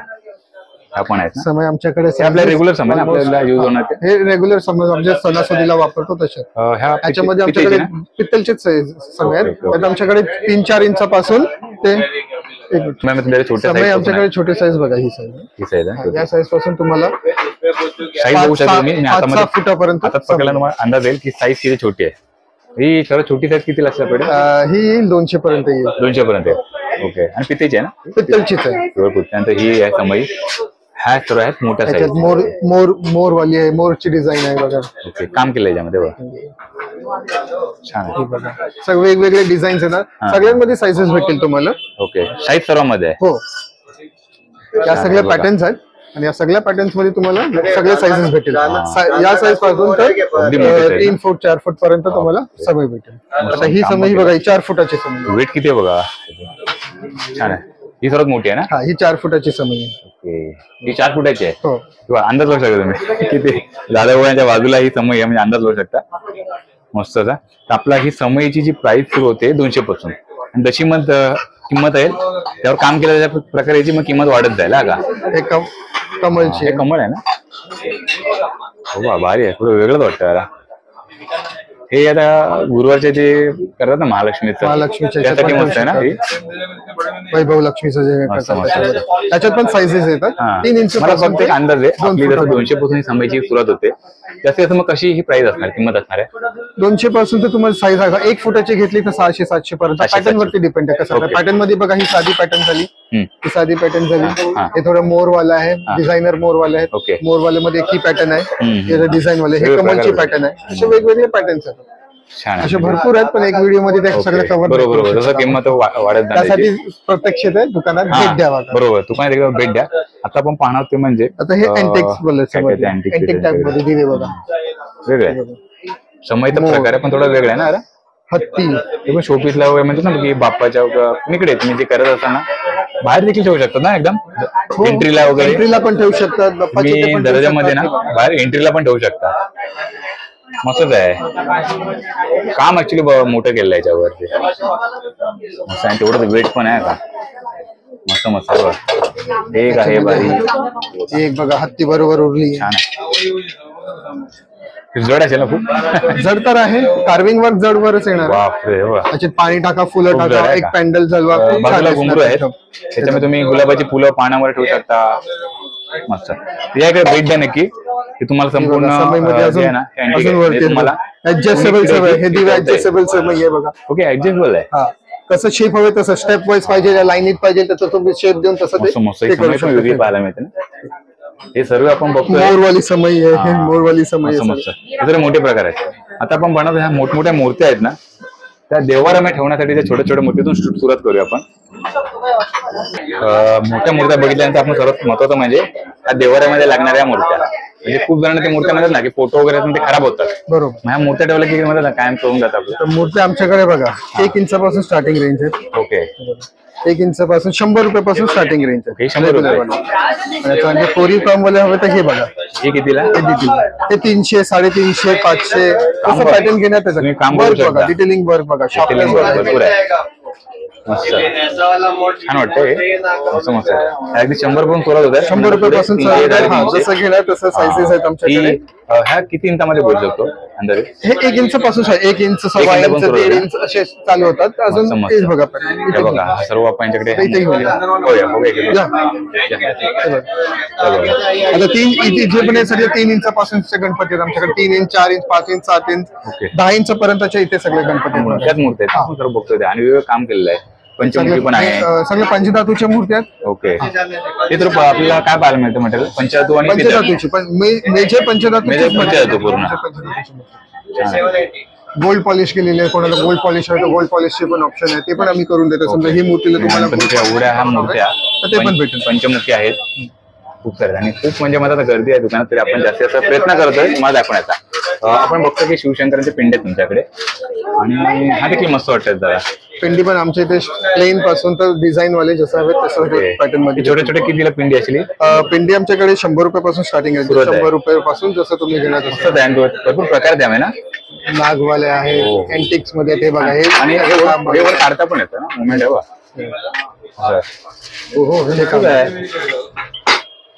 [SPEAKER 1] पण आहेत
[SPEAKER 2] समय आमच्याकडे
[SPEAKER 1] आपल्या रेग्युलर समय आपल्याला युज होणार,
[SPEAKER 2] हे रेग्युलर समय आमच्या सणासुदीला वापरतो तसे. ह्याच्यामध्ये आमच्याकडे पित्तलचेच समय आहेत, त्यात आमच्याकडे 3-4 इंचापासून ते समय आमच्याकडे छोटे साईज बघा. ही साईज या साईज पासून तुम्हाला
[SPEAKER 1] साईज बघू शकता तुम्ही.
[SPEAKER 2] 5-6 फुटापर्यंत
[SPEAKER 1] पकडला तुम्हाला अंदाज येईल की साईज किती छोटी आहे. ही सर्व छोटी साईज किती लक्षात पडेल?
[SPEAKER 2] ही येईल 200 पर्यंत येईल.
[SPEAKER 1] 200 पर्यंत. ओके. आणि पित्तेची आहे ना?
[SPEAKER 2] पित्तलचीच आहे.
[SPEAKER 1] त्यानंतर ही आहे समई. ह्या सर्व आहेत मोठ्या साईज.
[SPEAKER 2] मोरवाली आहे, मोरची डिझाईन आहे बघा.
[SPEAKER 1] ओके. काम केलं याच्यामध्ये बघा, छान आहे.
[SPEAKER 2] सगळे वेगवेगळे डिझाईन्स येतात, सगळ्यांमध्ये साईजेस भेटतील तुम्हाला.
[SPEAKER 1] ओके. साईज सर्वांमध्ये आहे.
[SPEAKER 2] हो, या सगळ्या पॅटर्न्स आहेत आणि या सगळ्या पॅटर्न्स मध्ये तुम्हाला सगळे साईजेस भेटतील. या साईज पासून तर 3 फूट 4 फूट पर्यंत तुम्हाला समय भेटेल. आता ही समय बघा, 4 फुटाची समय.
[SPEAKER 1] वेट किती आहे बघा, छान आहे. ही सर्वात मोठी आहे ना?
[SPEAKER 2] हा, ही 4 फुटाची समय आहे.
[SPEAKER 1] ओके. ही 4 फुटाची आहे.
[SPEAKER 2] हो.
[SPEAKER 1] किंवा अंदाज लावू शकता तुम्ही किती दादागोळ्याच्या बाजूला ही समय आहे, म्हणजे अंदाज लावू शकता. मस्तच आहे. तर आपला ही समईची जी प्राइस सुरू होते 200 पासून, आणि जशी मग किंमत आहे त्यावर काम केल्याच्या प्रकारे याची मग किंमत वाढत जाईल. का
[SPEAKER 2] कमलची
[SPEAKER 1] कमळ आहे ना? हो, भारी आहे. थोडं वेगळंच वाटतं याला. हे आता गुरुवारचे जे करतात ना महालक्ष्मीचं, त्यासाठी मस्त आहे ना?
[SPEAKER 2] वैभव लक्ष्मीचं जे त्याच्यात पण साईजेस येतात. 3 इंच
[SPEAKER 1] मला फक्त एक अंदाज आहे, आपली जसं 200 पासून ही समईची सुरुवात होते, त्याचे मग कशी ही प्राइस असणार, किंमत असणार आहे?
[SPEAKER 2] 200 पासून तर तुम्हाला साईज 1 फुटाची घेतली तर 600-700 पर्यंत. पॅटर्न वरती डिपेंड आहे कसं. पॅटर्न मध्ये बघा, ही साधी पॅटर्न झाली, ही साधी पॅटर्न झाली. हे थोडं मोरवाला आहे, डिझायनर मोरवाले आहेत. मोरवाले मध्ये ही पॅटर्न आहे, डिझाईन वाले. हे कमलची पॅटर्न आहे. असे वेगवेगळे पॅटर्न्स आहेत. असे भरपूर आहेत, पण एक व्हिडिओ मध्ये त्या सगळं कव्हर.
[SPEAKER 1] बरोबर. जसं किंमत वाढत
[SPEAKER 2] त्यासाठी प्रत्यक्ष दुकानात भेट द्यावा.
[SPEAKER 1] बरोबर, दुकानात एकदा भेट द्या. आता आपण पाहणार ते म्हणजे
[SPEAKER 2] आता हे अँटिक्स बोलायचं, अँटिक टाइप मध्ये दिले बघा.
[SPEAKER 1] वेगळे समईचा प्रकार आहे, पण थोडा वेगळा आहे ना.
[SPEAKER 2] हत्ती
[SPEAKER 1] ते पण शोपीसला वगैरे म्हणजे ना, की बाप्पाच्या इकडे तुम्ही जे करत असताना बाहेर देखील ठेवू शकतात ना, एकदम एंट्रीला वगैरे.
[SPEAKER 2] एंट्रीला पण ठेवू शकतात,
[SPEAKER 1] दर्जामध्ये ना बाहेर एंट्रीला पण ठेवू शकता. मस्तच आहे. काम ऍक्च्युली मोठं केलं याच्यावरती, मस्त. आणि तेवढं वेट पण आहे का, मस्त मस्त. एक आहे बारी,
[SPEAKER 2] एक बघा हत्ती बरोबर उरली.
[SPEAKER 1] छान आहे. जड असेल ना खूप?
[SPEAKER 2] जड तर आहे, कार्विंग वर्क जड वरच येणार.
[SPEAKER 1] बापरे.
[SPEAKER 2] त्याच्यात पाणी टाका, फुलं टाका, एक पॅन्डल जळवा.
[SPEAKER 1] बाजूला घुंगरू आहेत, त्याच्यामध्ये तुम्ही गुलाबाची फुलं पानावर ठेवू शकता. मस्त. या इकडे भेट द्या नक्की, की तुम्हाला संपूर्ण
[SPEAKER 2] तुम्हाला ऍडजस्टेबल समय. हे दिवे ऍडजस्टेबल समय आहे बघा.
[SPEAKER 1] ओके, ऍडजस्टेबल आहे.
[SPEAKER 2] कसं शेप हवे तसं, स्टेप वाईज पाहिजे, लाईनीत पाहिजे तसं तुम्ही शेप देऊन तसं ते करू शकता.
[SPEAKER 1] वेगळी पाहायला मिळते ना. हे सर्व आपण बघतो.
[SPEAKER 2] मोरवाली समय आहे, हे मोरवाली समय आहे.
[SPEAKER 1] हे जरा मोठे प्रकार आहेत. आता आपण बनवतो ह्या मोठमोठ्या मूर्त्या आहेत ना, त्या देवारामध्ये ठेवण्यासाठी त्या छोट्या छोट्या मूर्तीतून सुरुवात करूया आपण. मोठ्या मूर्त्या बघितल्यानंतर आपण सर्वात महत्वाचं म्हणजे त्या देवाऱ्यामध्ये लागणाऱ्या मूर्त्या. म्हणजे खूप जणांना ते मूर्त्या म्हणतात ना, की फोटो वगैरे ते खराब होतात.
[SPEAKER 2] बरोबर.
[SPEAKER 1] ह्या मूर्त्या ठेवल्या की म्हणतात ना, कायम करून जातात.
[SPEAKER 2] मूर्त्या आमच्याकडे बघा 1 इंचापासून स्टार्टिंग रेंज आहे.
[SPEAKER 1] ओके.
[SPEAKER 2] 1 इंचापासून 100 रुपयापासून स्टार्टिंग रेंज आहे.
[SPEAKER 1] 100 रुपये.
[SPEAKER 2] म्हणजे कोरीव काम वाले हवे तर हे बघा.
[SPEAKER 1] हे कितीला?
[SPEAKER 2] हे 300, 350, 500 असं पॅटर्न घेण्यात त्याचं वर्क बघा, डिटेलिंग वर्क बघा, शॉर्टनेस
[SPEAKER 1] भरपूर आहे. मस्त, छान वाटतंय. मस्त मस्त आहे. अगदी 100 पासून सुरुवात होत आहे.
[SPEAKER 2] 100 रुपयापासून जसं घेणार तसं साईजेस आहेत आमच्याकडे.
[SPEAKER 1] ह्या किती इंचामध्ये बोलू शकतो अंदाजे?
[SPEAKER 2] हे 1 इंच पासून 1 इंच, 1.25 इंच, 1.5 इंच असे चालू होतात. अजून तेच बघा
[SPEAKER 1] बघा सर्व आपण यांच्याकडे.
[SPEAKER 2] आता 3 जे पण सगळे 3 इंचापासूनचे गणपती आहेत आमच्याकडे. 3 inch, 4 inch, 5 inch, 7 inch, 10 inch पर्यंतच्या इथे सगळे गणपती
[SPEAKER 1] त्याच मूर्ती आहेत. सर्व बघतोय आणि वेगळं काम केलेलं आहे. पंचमुखी पण आहे.
[SPEAKER 2] सगळे पंचधातूच्या मूर्ती आहेत.
[SPEAKER 1] ओके, हे तर आपल्याला काय पाहायला मिळतं मटेरियल? पंचधातू आणि
[SPEAKER 2] पंचधातूची पण मेजर
[SPEAKER 1] पंचधातू पूर्ण.
[SPEAKER 2] गोल्ड पॉलिश केलेली आहे. कोणाला गोल्ड पॉलिश आहे तर गोल्ड पॉलिशचे पण ऑप्शन आहे, ते पण आम्ही करून देतो. समजा ही मूर्तीला तुम्हाला
[SPEAKER 1] एवढ्या ह्या मूर्त्या
[SPEAKER 2] ते पण भेटेल.
[SPEAKER 1] पंचमुखी आहेत खूप सारे, आणि खूप म्हणजे मला आता गर्दी आहे दुकानात, तरी आपण जास्तीत जास्त प्रयत्न करतोय तुम्हाला दाखवण्याचा. आपण बघतो की शिवशंकरांचे पिंड आहेत तुमच्याकडे, आणि हा देखील मस्त वाटतात जरा.
[SPEAKER 2] पिंडी पण आमच्या इथे प्लेन पासून तर डिझाईन वाले जसं हवे तसं पॅटर्न मध्ये.
[SPEAKER 1] छोटे छोटे कितीला पिंडी असली?
[SPEAKER 2] पिंडी आमच्याकडे 100 रुपयापासून स्टार्टिंग आहे. 100 रुपयापासून जसं तुम्ही घेणार तसं.
[SPEAKER 1] भरपूर प्रकार द्यावे ना.
[SPEAKER 2] नागवाले आहे, एंटिक्स मध्ये ते बघा. हे
[SPEAKER 1] आणि हे वर काढता पण येतं ना, मुवमेंट आहे बघा.
[SPEAKER 2] हो हे
[SPEAKER 1] काय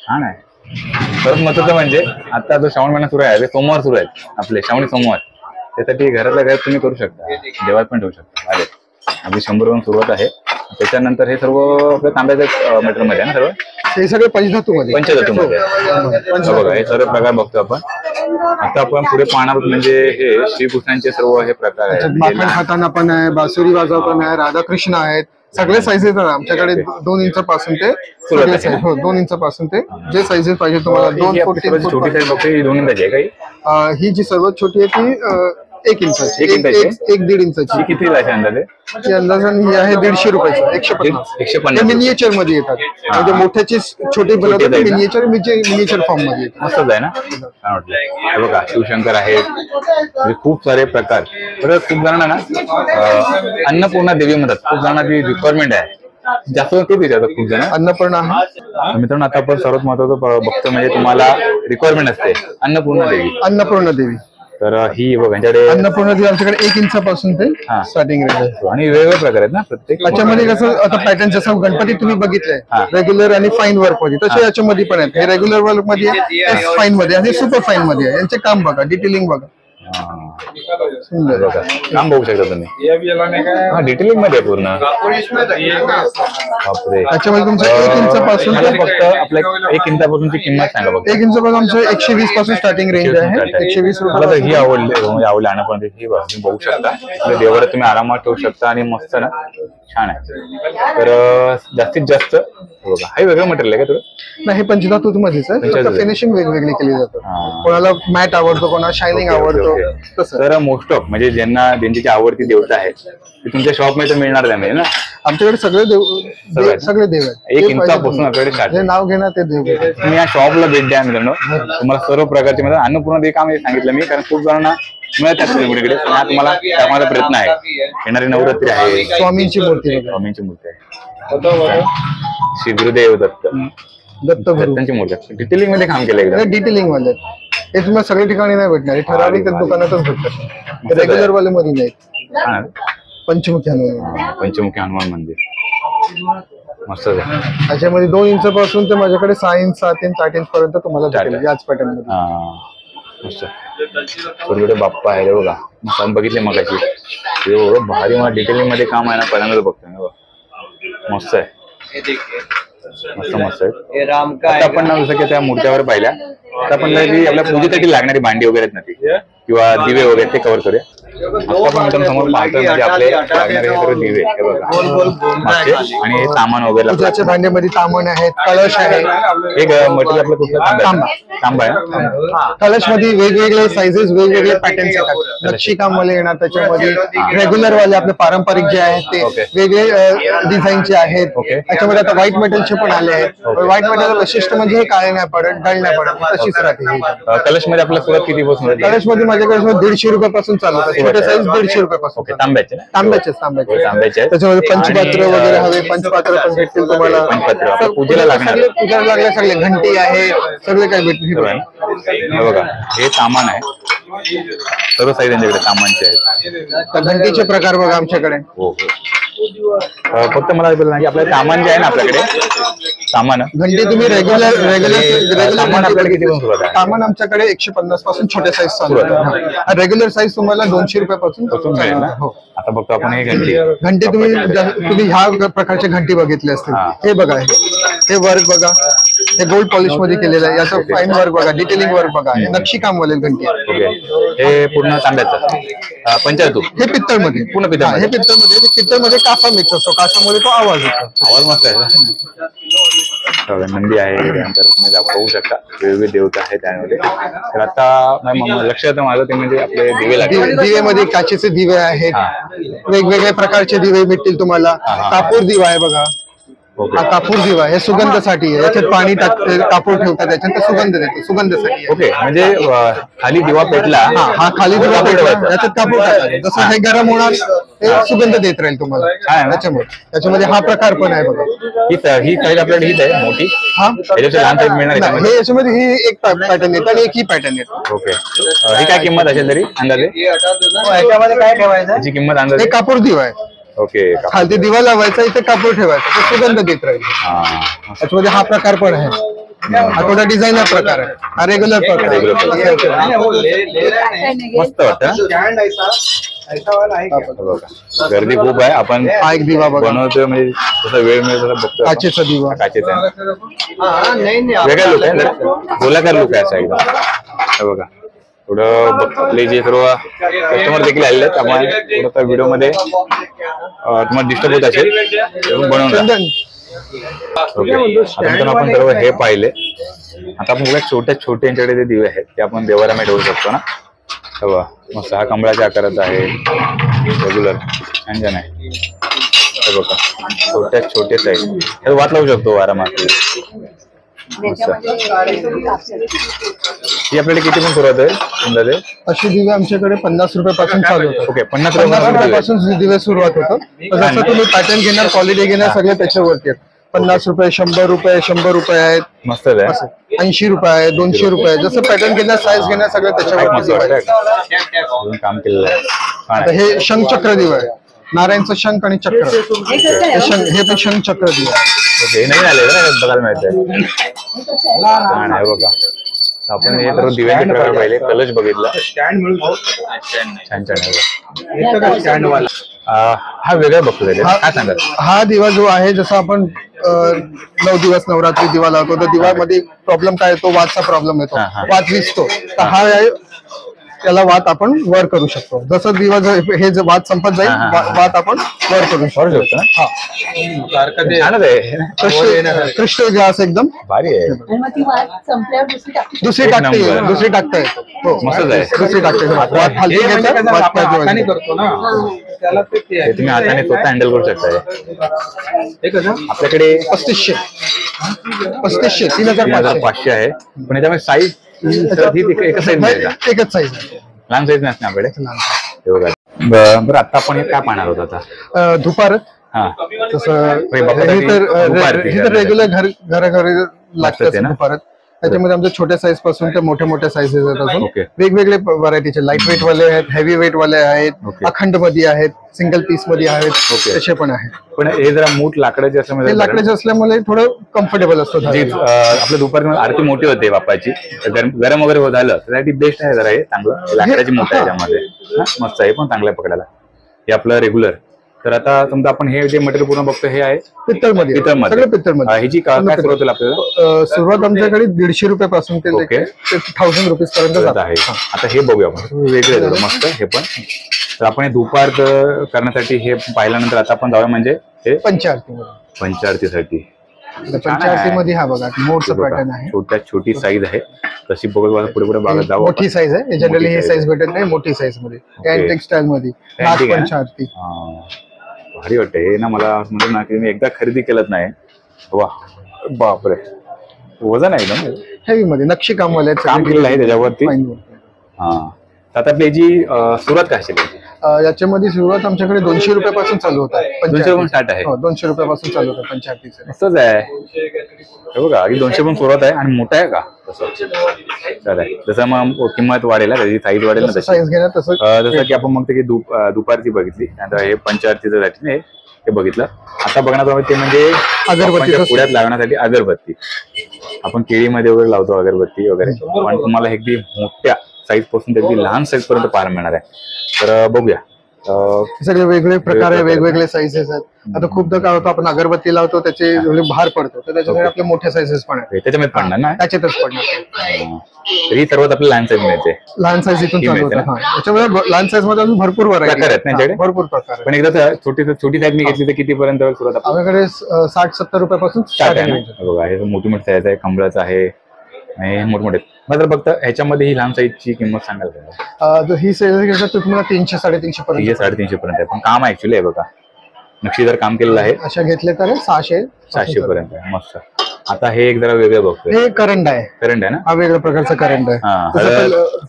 [SPEAKER 1] छान आहे. परत महत्वाचं म्हणजे आता जो श्रावण महिना सुरू आहे, ते सोमवार सुरू आहेत आपले, श्रावणी सोमवार. त्यासाठी घरातल्या घरात तुम्ही करू शकता, देवात पण ठेवू शकता. अरे अगदी 100 रुपये सुरुवात आहे. त्याच्यानंतर हे सर्व आपल्या तांब्याच्या मटेरियल मध्ये आहे ना सर्व?
[SPEAKER 2] हे सगळे पंचधातू मध्ये.
[SPEAKER 1] पंचधातू मध्ये बघा, हे सर्व प्रकार बघतो आपण. आता आपण पुढे पाहणार म्हणजे हे श्रीकृष्णांचे सर्व हे प्रकार आहेत.
[SPEAKER 2] माखण खाताना पण आहे, बासुरी वाजवताना आहे, राधाकृष्ण आहेत. सगळे साईजेस आहेत आमच्याकडे. 2 इंचापासून ते 2 इंचापासून ते जे साईजेस पाहिजे तुम्हाला. 2 फूट
[SPEAKER 1] छोटी साईज बघतो, ही 2 इंचाची आहे काही.
[SPEAKER 2] ही जी सर्वात छोटी आहे ती 1 इंचाची, 1-1.5 इंचाची.
[SPEAKER 1] किती आहे अंदाजे?
[SPEAKER 2] ती अंदाजाने ही आहे 150 रुपयाची. 150 मिनिएचर मध्ये येतात. म्हणजे मोठ्याची छोटी बनवतात मिनिएचर फॉर्म मध्ये येतात.
[SPEAKER 1] मस्तच आहे ना, छान वाटलं. हे बघा शिवशंकर आहेत, म्हणजे खूप सारे प्रकार. बरं खूप जणांना ना अन्नपूर्णा देवी म्हणतात, खूप जणांना ती रिक्वायरमेंट आहे. जास्त ते विचारतात खूप जण.
[SPEAKER 2] अन्नपूर्णा आहे
[SPEAKER 1] मित्रांनो. आता आपण सर्वात महत्वाचं बघतो म्हणजे तुम्हाला रिक्वायरमेंट असते अन्नपूर्णा देवी.
[SPEAKER 2] अन्नपूर्णा देवी
[SPEAKER 1] तर ही बघा यांच्याकडे
[SPEAKER 2] अन्नपूर्णा देवी आमच्याकडे 1 इंचापासून ते स्टार्टिंग रेंज आहे.
[SPEAKER 1] आणि वेगवेगळे प्रकार आहेत ना प्रत्येक.
[SPEAKER 2] याच्यामध्ये कसं आता पॅटर्न जसं गणपती तुम्ही बघितलंय रेग्युलर आणि फाईन वर्क मध्ये, तसे याच्यामध्ये पण आहेत. हे रेग्युलर वर्क मध्ये, फाईन मध्ये आणि सुपर फाईन मध्ये आहे. यांचे काम बघा, डिटेलिंग बघा.
[SPEAKER 1] सुंदर काम बघू शकता तुम्ही. हा डिटेलिंग मध्ये पूर्ण. बापरे.
[SPEAKER 2] त्याच्यामध्ये तुमचं 1 इंचापासून
[SPEAKER 1] फक्त आपल्या 1 इंचापासूनची किंमत सांगा बघा.
[SPEAKER 2] 1 इंचापासून आमचं 120 पासून स्टार्टिंग रेंज आहे. 120
[SPEAKER 1] मला तर ही आवडली, म्हणजे आवडली आणण्यापर्यंत. ही बघा तुम्ही बघू शकता, देवाला तुम्ही आरामात ठेवू शकता आणि मस्त ना, छान आहे. तर जास्तीत जास्त बघा हे वेगळं मटेरियल आहे का तुला?
[SPEAKER 2] नाही, हे पंचधातू मध्येच आहे. फिनिशिंग वेगवेगळी केली जाते. कोणाला मॅट आवडतो, कोणाला शायनिंग आवडतो.
[SPEAKER 1] तर मोस्ट ऑफ म्हणजे ज्यांची आवडती देवता आहे ती तुमच्या शॉप मध्ये मिळणार त्यामध्ये ना.
[SPEAKER 2] आमच्याकडे सगळे देव आहेत.
[SPEAKER 1] 1 इंचापासून आपल्याकडे
[SPEAKER 2] जे नाव घेणार ते देव.
[SPEAKER 1] तुम्ही या शॉपला भेट द्या मित्रांनो, तुम्हाला सर्व प्रकारचे म्हणजे अन्नपूर्णा देवी काम सांगितलं मी, कारण खूप जणांना मिळतात सगळीकडे. तुम्हाला त्यामध्ये प्रयत्न आहे. येणारी नवरात्री आहे,
[SPEAKER 2] स्वामींची मूर्ती
[SPEAKER 1] आहे. श्री गुरुदेव दत्तांची मूर्ती डिटेलिंग मध्ये काम केलं.
[SPEAKER 2] डिटेलिंग वाले हे तुम्हाला सगळ्या ठिकाणी नाही भेटणार. ठराविक दुकानातच भेटतात. रेग्युलर वाले मध्ये नाही. पंचमुखी
[SPEAKER 1] हनुमान मंदिर मस्त आहे.
[SPEAKER 2] त्याच्यामध्ये 2 इंचापासून ते माझ्याकडे 6 इंच, 7 इंच, 8 इंच पर्यंत तुम्हाला भेटेल याच पॅटर्न मध्ये.
[SPEAKER 1] छोटे बाप्पा आहे बघा, मस्त बघितले मगाशी. एवढं भारी मला डिटेलिंग मध्ये काम आहे ना, पहिल्यांदाच बघतोय. मस्त आहे, मस्त आहे. आता आपण ना जसं की त्या मूर्त्यावर पाहिल्या, आता आपण आपल्या पूजेसाठी लागणारी भांडी वगैरे ना ती किंवा दिवे वगैरे ते कव्हर करूया. आता आपण समोर पाहतोय म्हणजे आपले लागणारे हे सर्व दिवे हे बघा मागचे, आणि हे सामान वगैरे
[SPEAKER 2] पूजाच्या भांड्यामध्ये तामण आहेत, कळश आहे.
[SPEAKER 1] एक मटेरियल आपलं कुठलं? तांबा आहे.
[SPEAKER 2] कलश मध्ये वेगवेगळे साइजेस, वेगवेगळे पॅटर्न्स येतात. नक्षीकाम वाले येणार त्याच्यामध्ये, रेग्युलर वाले आपले पारंपरिक जे आहेत ते वेगळे डिझाईनचे आहेत. त्याच्यामध्ये आता व्हाईट मेटलचे पण आले आहेत. व्हाईट मेटल वैशिष्ट्य म्हणजे हे काळे नाही पडत, डल नाही पडत, तशीच राहते.
[SPEAKER 1] कलश मध्ये आपल्या सुरुवात किती पासून?
[SPEAKER 2] कलश मध्ये माझ्याकडे 150 रुपयापासून चालू आहे. छोटे साईज 150 रुपयापासून.
[SPEAKER 1] तांब्याचे
[SPEAKER 2] त्याच्यामध्ये पंचपात्र वगैरे हवे, पंचपात्र पण भेटतील तुम्हाला.
[SPEAKER 1] पूजेला
[SPEAKER 2] लागले सगळे घंटी आहे, सगळे काय भेटतील.
[SPEAKER 1] बघा हे सामान आहे, सर्व साईज त्यांच्याकडे सामानचे आहेत.
[SPEAKER 2] घंटीचे प्रकार बघा आमच्याकडे.
[SPEAKER 1] हो हो. फक्त मला आपल्याला सामान जे आहे ना, आपल्याकडे सामान
[SPEAKER 2] घंटी तुम्ही रेग्युलर
[SPEAKER 1] सामान आपल्याला किती पण सुरुवात आहे?
[SPEAKER 2] सामान आमच्याकडे 150 पासून छोट्या साईज चालू आहे. रेग्युलर साईज तुम्हाला 200 रुपयापासून.
[SPEAKER 1] आता बघतो आपण हे
[SPEAKER 2] घंटी तुम्ही ह्या प्रकारचे घंटी बघितले असतील. हे बघा, हे वर्क बघा, हे गोल्ड पॉलिश मध्ये केलेलं आहे. याचं फाईन वर्क बघा, डिटेलिंग वर्क बघा, हे नक्षी काम वाले घंटी आहे.
[SPEAKER 1] ओके, हे पूर्ण तांब्याचं पंचधातू.
[SPEAKER 2] हे पित्तळमध्ये
[SPEAKER 1] पूर्ण पित्तळमध्ये.
[SPEAKER 2] हे पित्तळमध्ये कासा मिक्स असतो, कासामध्ये तो आवाज येतो.
[SPEAKER 1] आवाज मस्त आहे. नंदी आहे, त्यानंतर तुम्ही पाहू शकता वेगवेगळे देवता आहेत त्यामध्ये. तर आता लक्षात माझं ते म्हणजे आपले दिवे लागले.
[SPEAKER 2] दिवेमध्ये काचेचे दिवे आहेत, वेगवेगळ्या प्रकारचे दिवे भेटतील तुम्हाला. कापूर दिवा आहे बघा, हा कापूर दिवा हे सुगंधासाठी आहे. याच्यात पाणी टाकते, कापूर ठेवतात, त्याच्यात सुगंध देतो, सुगंधासाठी.
[SPEAKER 1] ओके, म्हणजे खाली दिवा पेटला,
[SPEAKER 2] हा खाली दिवा पेटला, याच्यात कापूर टाकतात. जसं हे गरम होणार हे सुगंध देत राहील तुम्हाला. त्याच्यामध्ये हा प्रकार पण आहे बघा.
[SPEAKER 1] ही साईड आपल्याकडे हीच आहे मोठी.
[SPEAKER 2] हा
[SPEAKER 1] लहान साईड मिळणार
[SPEAKER 2] हे याच्यामध्ये ही एक पॅटर्न येतो आणि एक ही पॅटर्न येतो.
[SPEAKER 1] ओके, ही काय किंमत असेल तरी अंदाजे?
[SPEAKER 2] याच्यामध्ये काय ठेवायचं,
[SPEAKER 1] याची किंमत अंदाजे?
[SPEAKER 2] हे कापूर दिवा आहे.
[SPEAKER 1] ओके,
[SPEAKER 2] खालती दिवा लावायचा, इथे कापूर ठेवायचा, तो सुगंध देत राहील. त्याच्यामध्ये हा प्रकार पण आहे. हा थोडा डिझायनर प्रकार आहे, हा रेग्युलर प्रकार आहे.
[SPEAKER 1] मस्त वाटतं. गर्दी खूप आहे. आपण
[SPEAKER 2] हा एक दिवा बघा,
[SPEAKER 1] बनवतोय म्हणजे जसा वेळ मिळेल तसा बघतो.
[SPEAKER 2] काचेचा दिवा,
[SPEAKER 1] काचेचा वेगळा लुक आहे, गोलाकार लुक आहे असा एकदम. हे बघा, थोडं आपले जे सर्व कस्टमर देखील आलेले आहेत, आपण थोडं व्हिडिओ मध्ये तुम्हाला डिस्टर्ब होत असेल बनवून. ओके, आता आपण सर्व हे पाहिले. आता आपण बघा छोटे यांच्याकडे जे दिवे आहेत ते आपण देवाऱ्यामध्ये ठेवू शकतो ना. बघा मस्त, हा कमळाच्या आकाराचा आहे, रेग्युलर अंजन आहे. हे बघा छोटे साईज, हे वाट लावू शकतो आरामात. ही आपल्याला किती पण सुरुवात आहे अंदाजे?
[SPEAKER 2] अशी दिवे आमच्याकडे 50 रुपयापासून चालू होतात.
[SPEAKER 1] ओके, 50
[SPEAKER 2] रुपयापासून दिवे सुरुवात होतं. जसं तुम्ही पॅटर्न घेणार, क्वालिटी घेणार, सगळे त्याच्यावरती आहेत. 50 रुपये, 100 रुपये, 100 रुपये आहेत.
[SPEAKER 1] मस्त आहे.
[SPEAKER 2] 80 रुपये, 200 रुपये, जसं पॅटर्न घेणार, साईज घेणार, सगळं त्याच्यावरती
[SPEAKER 1] काम केलेलं आहे.
[SPEAKER 2] आता हे शंखचक्र दिवा आहे, नारायणचं शंख आणि चक्र. हे पण शंखचक्र दिवा.
[SPEAKER 1] ओके, नवीन आले ना, बघायला मिळतंय. छान आहे बघा. आपण हे सर्व दिव्यांचे प्रकार पाहिले, कलश बघितला, छान छान आहे. हा वेगळा बघतो काय सांगाल?
[SPEAKER 2] हा दिवा जो आहे, जसं आपण 9 दिवस नवरात्री दिवा लावतो, तर दिवामध्ये प्रॉब्लेम काय येतो, वादचा प्रॉब्लेम येतो, वाद विजतो. तर हा त्याला वाद आपण वर करू शकतो. जसं दिवा हे वाद संपत जाईल, वाद आपण वर करू शकतो. क्रिस्टल ग्लास एकदम
[SPEAKER 1] भारी आहे.
[SPEAKER 2] दुसरी टाकता येतो.
[SPEAKER 1] मस्त आहे.
[SPEAKER 2] दुसरी टाकता
[SPEAKER 1] तुम्ही हाताने स्वतः हँडल करू शकता. आपल्याकडे
[SPEAKER 2] 3500
[SPEAKER 1] 3500 आहे, पण याच्यामध्ये साईज एकच साईज मिळेल का?
[SPEAKER 2] एकच साईज आहे,
[SPEAKER 1] लहान साईज नसते आपल्याकडे. बरं, आता आपण हे काय पाहणार होत आता?
[SPEAKER 2] धुपारत.
[SPEAKER 1] हा,
[SPEAKER 2] तसं रेग्युलर घराघरी लागतं धुपारत. त्याच्यामध्ये आमच्या छोट्या साईज पासून ते मोठ्या साईजेस आहेत. वेगवेगळे व्हरायटीचे, लाईट वेट वाले आहेत, हेवी वेट वाले आहेत, अखंड मध्ये आहेत, सिंगल पीस मध्ये आहेत, तसे पण आहेत.
[SPEAKER 1] पण हे जरा मूठ लाकडाचे असल्यामुळे,
[SPEAKER 2] लाकडाचे असल्यामुळे थोडं कम्फर्टेबल असतो.
[SPEAKER 1] आपल्या दुपारी आरती मोठी होते बाप्पाची, गरम वगैरे झालं तर त्यासाठी बेस्ट आहे. जरा हे चांगलं लाकडाची मूठ आहे त्यामध्ये, मस्त आहे, पण चांगलं आहे पकडायला. हे आपलं रेग्युलर. तर आता समजा आपण हे जे मटेरियल पूर्ण बघतो हे आहे पित्तळमध्ये, सगळं पित्तळमध्ये. ह्याची काय सुरुवात होईल आपल्याला?
[SPEAKER 2] सुरुवात आमच्याकडे 150 रुपयापासून ते 1000 रुपीज पर्यंत आहे.
[SPEAKER 1] आता हे बघूया आपण, वेगळे मस्त हे पण. तर आपण हे दुपार करण्यासाठी हे पाहिल्यानंतर आता आपण जाऊया म्हणजे हे पंचारतीसाठी.
[SPEAKER 2] पंचायतीमध्ये हा बघा मोठा पॅटर्न आहे,
[SPEAKER 1] छोटी साईज आहे. तशी बघत पुढे भागात जाऊ.
[SPEAKER 2] मोठी साईज आहे, जनरली ही साईज भेटत नाही, मोठी साईज मध्ये टेक्सटाईल मध्ये. पंचारती
[SPEAKER 1] भारी वाटते हे ना, मला म्हणजे ना की मी एकदा खरेदी केलंच नाही. वा, बापरे, वजन आहे एकदम
[SPEAKER 2] हेवी मध्ये, नक्षी कामवाले
[SPEAKER 1] काम केलेलं आहे त्याच्यावरती. हा, आता आपली जी सुरुवात काय असेल?
[SPEAKER 2] याच्यामध्ये सुरुवात आमच्याकडे 200 रुपयापासून चालू होत आहे.
[SPEAKER 1] 200 स्टार्ट आहे.
[SPEAKER 2] 200 रुपयापासून चालू होतं पंचायतीचं.
[SPEAKER 1] मस्तच आहे हे बघा. आधी 200 पण सुरुवात आहे आणि मोठा आहे का तसं. जसं मग किंमत वाढेल, त्याची साईज वाढेल ना,
[SPEAKER 2] साईज घेणार तसं.
[SPEAKER 1] जसं की आपण मग ते दुपारची बघितली, नंतर हे पंचायतीचं साठी हे बघितलं. आता बघण्यात ते म्हणजे अगरबत्ती, पुढ्यात लावण्यासाठी अगरबत्ती. आपण केळीमध्ये वगैरे लावतो अगरबत्ती वगैरे, पण तुम्हाला अगदी मोठ्या साईज पासून अगदी लहान साईज पर्यंत पाहायला मिळणार आहे. तर बघूया
[SPEAKER 2] सगळे वेगवेगळे प्रकार आहे, वेगवेगळे साईजेस आहेत. आता खूपदा काय होतं आपण अगरबत्ती लावतो त्याचे भार पडतो, तर त्याच्यासाठी आपले मोठे साईजेस पण आहेत,
[SPEAKER 1] त्याच्यामध्ये पडणार ना,
[SPEAKER 2] त्याच्यातच पडणार.
[SPEAKER 1] तरी सर्वात आपल्याला लहान साईज मिळते.
[SPEAKER 2] लहान साईज इथून चालू होतं. त्याच्यामुळे लहान साईज मध्ये अजून भरपूर व्हरायटी
[SPEAKER 1] आहेत त्यांच्याकडे,
[SPEAKER 2] भरपूर प्रकार.
[SPEAKER 1] पण एकदा छोटी साईज मी घेतली तर किती पर्यंत सुरुवात?
[SPEAKER 2] आपल्याकडे 60-70 रुपयापासून स्टार्टिंग रेंज आहे.
[SPEAKER 1] बघा हे मोठी मोठी साईज आहे, कमळाचं आहे आणि मोठमोठे. मात्र फक्त ह्याच्यामध्ये ही लहान साईजची किंमत सांगाल का?
[SPEAKER 2] ही साईज घेतलं तर तुम्हाला 300-350 पर्यंत.
[SPEAKER 1] 350 पर्यंत आहे, पण काम ऍक्च्युअली आहे बघा, नक्षीदार काम केलेलं आहे.
[SPEAKER 2] अशा घेतले तर 600
[SPEAKER 1] पर्यंत आहे. मस्त. आता हे एक जरा वेगळं बघतोय,
[SPEAKER 2] हे करंट आहे.
[SPEAKER 1] करंट आहे ना,
[SPEAKER 2] हा वेगळ्या प्रकारचा करंट आहे.
[SPEAKER 1] हा,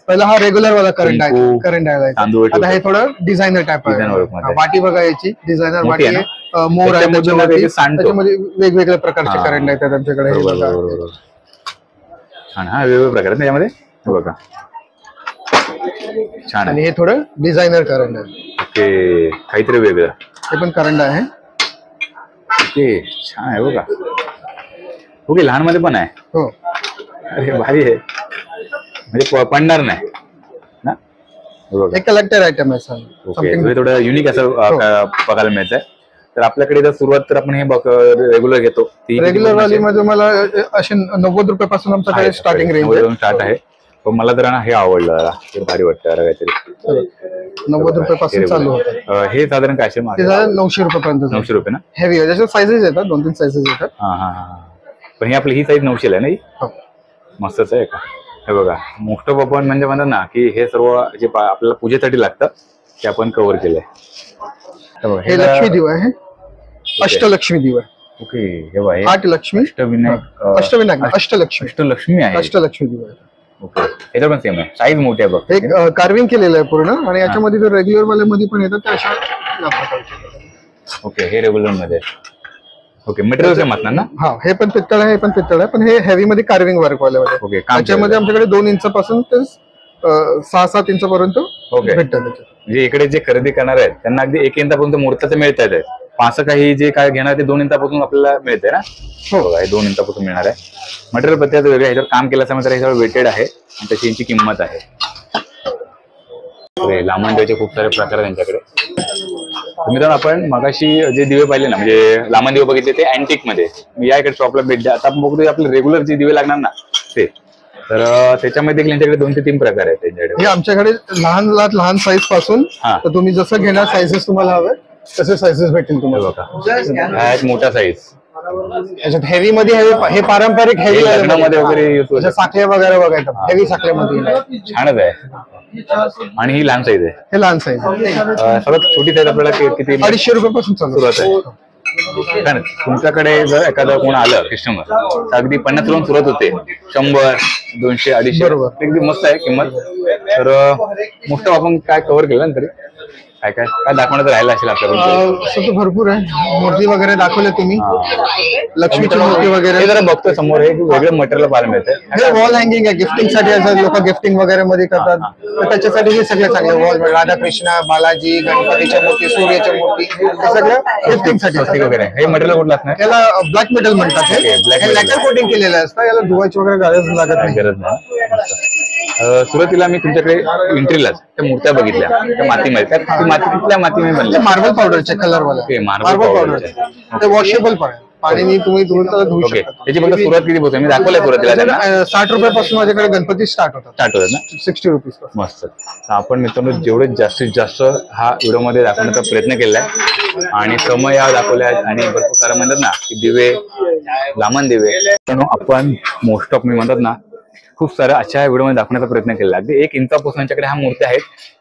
[SPEAKER 2] पहिला हा रेग्युलर वाला करंट आहे,
[SPEAKER 1] कुंकू,
[SPEAKER 2] करंट आहे.
[SPEAKER 1] तांदूळ
[SPEAKER 2] आता हे थोडं डिझायनर टाइप आहे.
[SPEAKER 1] Designer work मध्ये.
[SPEAKER 2] वाटी बघा, याची डिझायनर
[SPEAKER 1] मोठी
[SPEAKER 2] वाटी
[SPEAKER 1] आहे
[SPEAKER 2] आहे, मोर आहे
[SPEAKER 1] त्याच्यामध्ये
[SPEAKER 2] त्याच्यावरती.
[SPEAKER 1] सांडतो.
[SPEAKER 2] त्याच्यामध्ये वेगवेगळ्या प्रकारचे करंट आहेत त्यांच्याकडे. हे
[SPEAKER 1] बरोबर,
[SPEAKER 2] बघा.
[SPEAKER 1] बरोबर. छान. हा वेगवेगळे प्रकार आहेत त्याच्यामध्ये, हे बघा छान
[SPEAKER 2] आणि
[SPEAKER 1] आहे.
[SPEAKER 2] हे थोडं डिझायनर करंट आहे,
[SPEAKER 1] ओके, काहीतरी वेगळं.
[SPEAKER 2] हे पण करंट आहे.
[SPEAKER 1] ओके, छान आहे बघा. ओके, लहान मध्ये पण आहे.
[SPEAKER 2] हो,
[SPEAKER 1] अरे भारी आहे, म्हणजे पडणार नाही ना, हे बघा.
[SPEAKER 2] हे कलेक्टर आयटम आहे सर.
[SPEAKER 1] ओके, हे थोडं युनिक असं बघायला मिळतंय. तर आपल्याकडे जर सुरुवात तर आपण हे रेग्युलर घेतो,
[SPEAKER 2] रेग्युलर वाली मध्ये मला असे 90 रुपयापासून आमच्याकडे स्टार्टिंग रेंज आहे.
[SPEAKER 1] स्टार्ट आहे. पण मला तर ना हे आवडलं जरा, हे भारी वाटतं जरा काहीतरी.
[SPEAKER 2] 90 रुपयापासून चालू होतं.
[SPEAKER 1] हे साधारण काय असेल?
[SPEAKER 2] ते झालं 900 रुपयापर्यंत.
[SPEAKER 1] 900 रुपये ना.
[SPEAKER 2] हेवी आहे, त्याच्यात साईजेस येतात, 2-3 साईजेस येतात.
[SPEAKER 1] हा हा हा. पण ही आपली ही साईज 900 आहे ना ही?
[SPEAKER 2] हो.
[SPEAKER 1] मस्तच आहे का. हे बघा, मोस्ट ऑफ आपण म्हणजे म्हणतात ना की हे सर्व जे आपल्याला पूजेसाठी लागतं ते आपण कव्हर केलंय.
[SPEAKER 2] हे लक्ष्मी दिवा आहे, अष्टलक्ष्मी दिवा.
[SPEAKER 1] ओके, हे बघा,
[SPEAKER 2] 8 लक्ष्मी, अष्टविनायक,
[SPEAKER 1] अष्टलक्ष्मी आहे.
[SPEAKER 2] अष्टलक्ष्मी दिवा आहे.
[SPEAKER 1] ओके, याच्यावर पण सेम आहे, साईज मोठी आहे बघ.
[SPEAKER 2] हे कार्विंग केलेलं आहे पूर्ण, आणि याच्यामध्ये जर रेग्युलर वाल्यामध्ये पण येतात ते अशा या प्रकारचे.
[SPEAKER 1] ओके, हे रेग्युलर मध्ये. ओके, मटेरियल सेम असणार ना?
[SPEAKER 2] हा, हे पण पित्तळ आहे, हे पण पित्तळ आहे, पण हे हेवी मध्ये कार्विंग वर्क वाल्यामध्ये.
[SPEAKER 1] ओके,
[SPEAKER 2] त्याच्यामध्ये आमच्याकडे 2 इंचापासून ते 6-7 इंचापर्यंत भेटतात.
[SPEAKER 1] म्हणजे इकडे जे खरेदी करणार आहेत त्यांना अगदी 1 इंचापर्यंत मूर्ताचं मिळत आहे. असं काही जे काय घेणार ते 2 इंचापासून आपल्याला मिळतंय ना? हो, 2 इंचापासून मिळणार आहे. मटेरियल प्रत्येकाचं वेगळं, ह्याच्यावर काम केलं असं ह्याच्यावर वेटेड आहे आणि त्याची यांची किंमत आहे. लांबणदेवाचे खूप सारे प्रकार आहे त्यांच्याकडे. मित्रांनो, आपण मगाशी जे दिवे पाहिले ना, म्हणजे लांबणदेव बघितले ते अँटिक मध्ये, या इकडे शॉपला भेट द्या. आता आपण बघतो आपले रेग्युलर जे दिवे लागणार ना ते, तर त्याच्यामध्ये देखील यांच्याकडे 2 ते 3 प्रकार आहेत त्यांच्याकडे.
[SPEAKER 2] हे आमच्याकडे लहान साईज पासून, तर तुम्ही जसं घेणार साईजेस तुम्हाला हवे तसे साईजेस भेटतील तुम्हाला.
[SPEAKER 1] हा एक मोठा साईज,
[SPEAKER 2] याच्यात हेवी मध्ये हे पारंपरिक हेवी
[SPEAKER 1] मध्ये वगैरे
[SPEAKER 2] साखळ्या वगैरे बघायचं, हेवी साखळ्यामध्ये
[SPEAKER 1] छानच आहे. आणि ही लहान साईज आहे,
[SPEAKER 2] हे लहान साईज.
[SPEAKER 1] सर्वात छोटी साईज आपल्याला किती?
[SPEAKER 2] 250 रुपयापासून सुरुवात आहे.
[SPEAKER 1] तुमच्याकडे जर एखादं कोण आलं कस्टमर तर अगदी 50 रुपये सुरुवात होते, 100, 200, 250.
[SPEAKER 2] बरोबर,
[SPEAKER 1] अगदी मस्त आहे किंमत. तर मोठं आपण काय कव्हर केलं ना, तरी काय काय काय दाखवण्यात राहिलं असेल आपल्याकडे?
[SPEAKER 2] असं तर भरपूर आहे. मूर्ती वगैरे दाखवले तुम्ही, लक्ष्मीची मूर्ती वगैरे.
[SPEAKER 1] हे जरा बघतोय समोर, हे वेगळं मटेरियल पाहायला मिळतंय.
[SPEAKER 2] हे वॉल हँगिंग आहे, गिफ्टिंग साठी. असं लोक गिफ्टिंग वगैरे मध्ये करतात, तर त्याच्यासाठी हे सगळे चांगले वॉल, राधाकृष्ण, बालाजी, गणपतीच्या मूर्ती, सूर्याच्या मूर्ती, हे सगळं गिफ्टिंग साठी
[SPEAKER 1] वगैरे. हे मटेरियल कुठलं असणार?
[SPEAKER 2] याला ब्लॅक मेटल म्हणतात. हे लॅकर कोटिंग केलेलं असतं, याला धुवायची वगैरे गरज लागत नाही.
[SPEAKER 1] गरज नाही. सुरुवातीला मी तुमच्याकडे एंट्रीलाच त्या मूर्त्या बघितल्या त्या मातीमध्ये, त्या माती कुठल्या मातीमध्ये बनल्या?
[SPEAKER 2] मार्बल पावडरचे कलर वाला.
[SPEAKER 1] मार्बल पावडर,
[SPEAKER 2] ते वॉशेबल पण आहे, पाणी तुम्ही धुवू शकता.
[SPEAKER 1] त्याची फक्त सुरुवात किती होते? मी दाखवलंय सुरुवातीला
[SPEAKER 2] 60 रुपयापासून माझ्याकडे गणपती स्टार्ट होतात
[SPEAKER 1] ना,
[SPEAKER 2] 60 रुपीज.
[SPEAKER 1] मस्त. आपण मित्रांनो जेवढे जास्तीत जास्त हा व्हिडिओ मध्ये दाखवण्याचा प्रयत्न केलाय, आणि समय दाखवल्या, आणि भरपूर सारं म्हणतात ना की दिवे, लांबण दिवे. आपण मोस्ट ऑफ मी म्हणतात ना खूप साऱ्या अशा व्हिडिओ मध्ये दाखवण्याचा प्रयत्न केला. अगदी 1 इंचापासून यांच्याकडे ह्या मूर्त्या आहेत,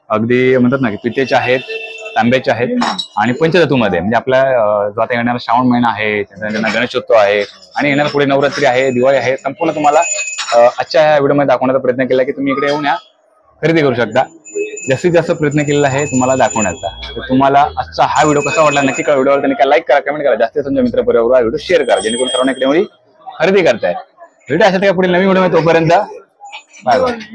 [SPEAKER 1] अगदी म्हणतात ना की पितेच्या आहेत, तांब्याचे आहेत, आणि पंचधातूमध्ये. म्हणजे आपला जो आता येणारा श्रावण महिना आहे, त्यांना गणेशोत्सव आहे, आणि येणारा पुढे नवरात्री आहे, दिवाळी आहे, संपूर्ण तुम्हाला आजच्या ह्या व्हिडिओमध्ये दाखवण्याचा प्रयत्न केला की तुम्ही इकडे येऊन या खरेदी करू शकता. जास्तीत जास्त प्रयत्न केलेला आहे तुम्हाला दाखवण्याचा. तर तुम्हाला आजचा हा व्हिडिओ कसा वाटला नक्की कळवा. व्हिडिओवर त्यांनी लाईक करा, कमेंट करा, जास्तीत तुमच्या मित्रपरिवाराला व्हिडिओ शेअर करा, जेणेकरून सर्वांना इकडे खरेदी करताय. व्हिडिओ अशा पुढे नवीन व्हिडिओ. तोपर्यंत बाय बाय.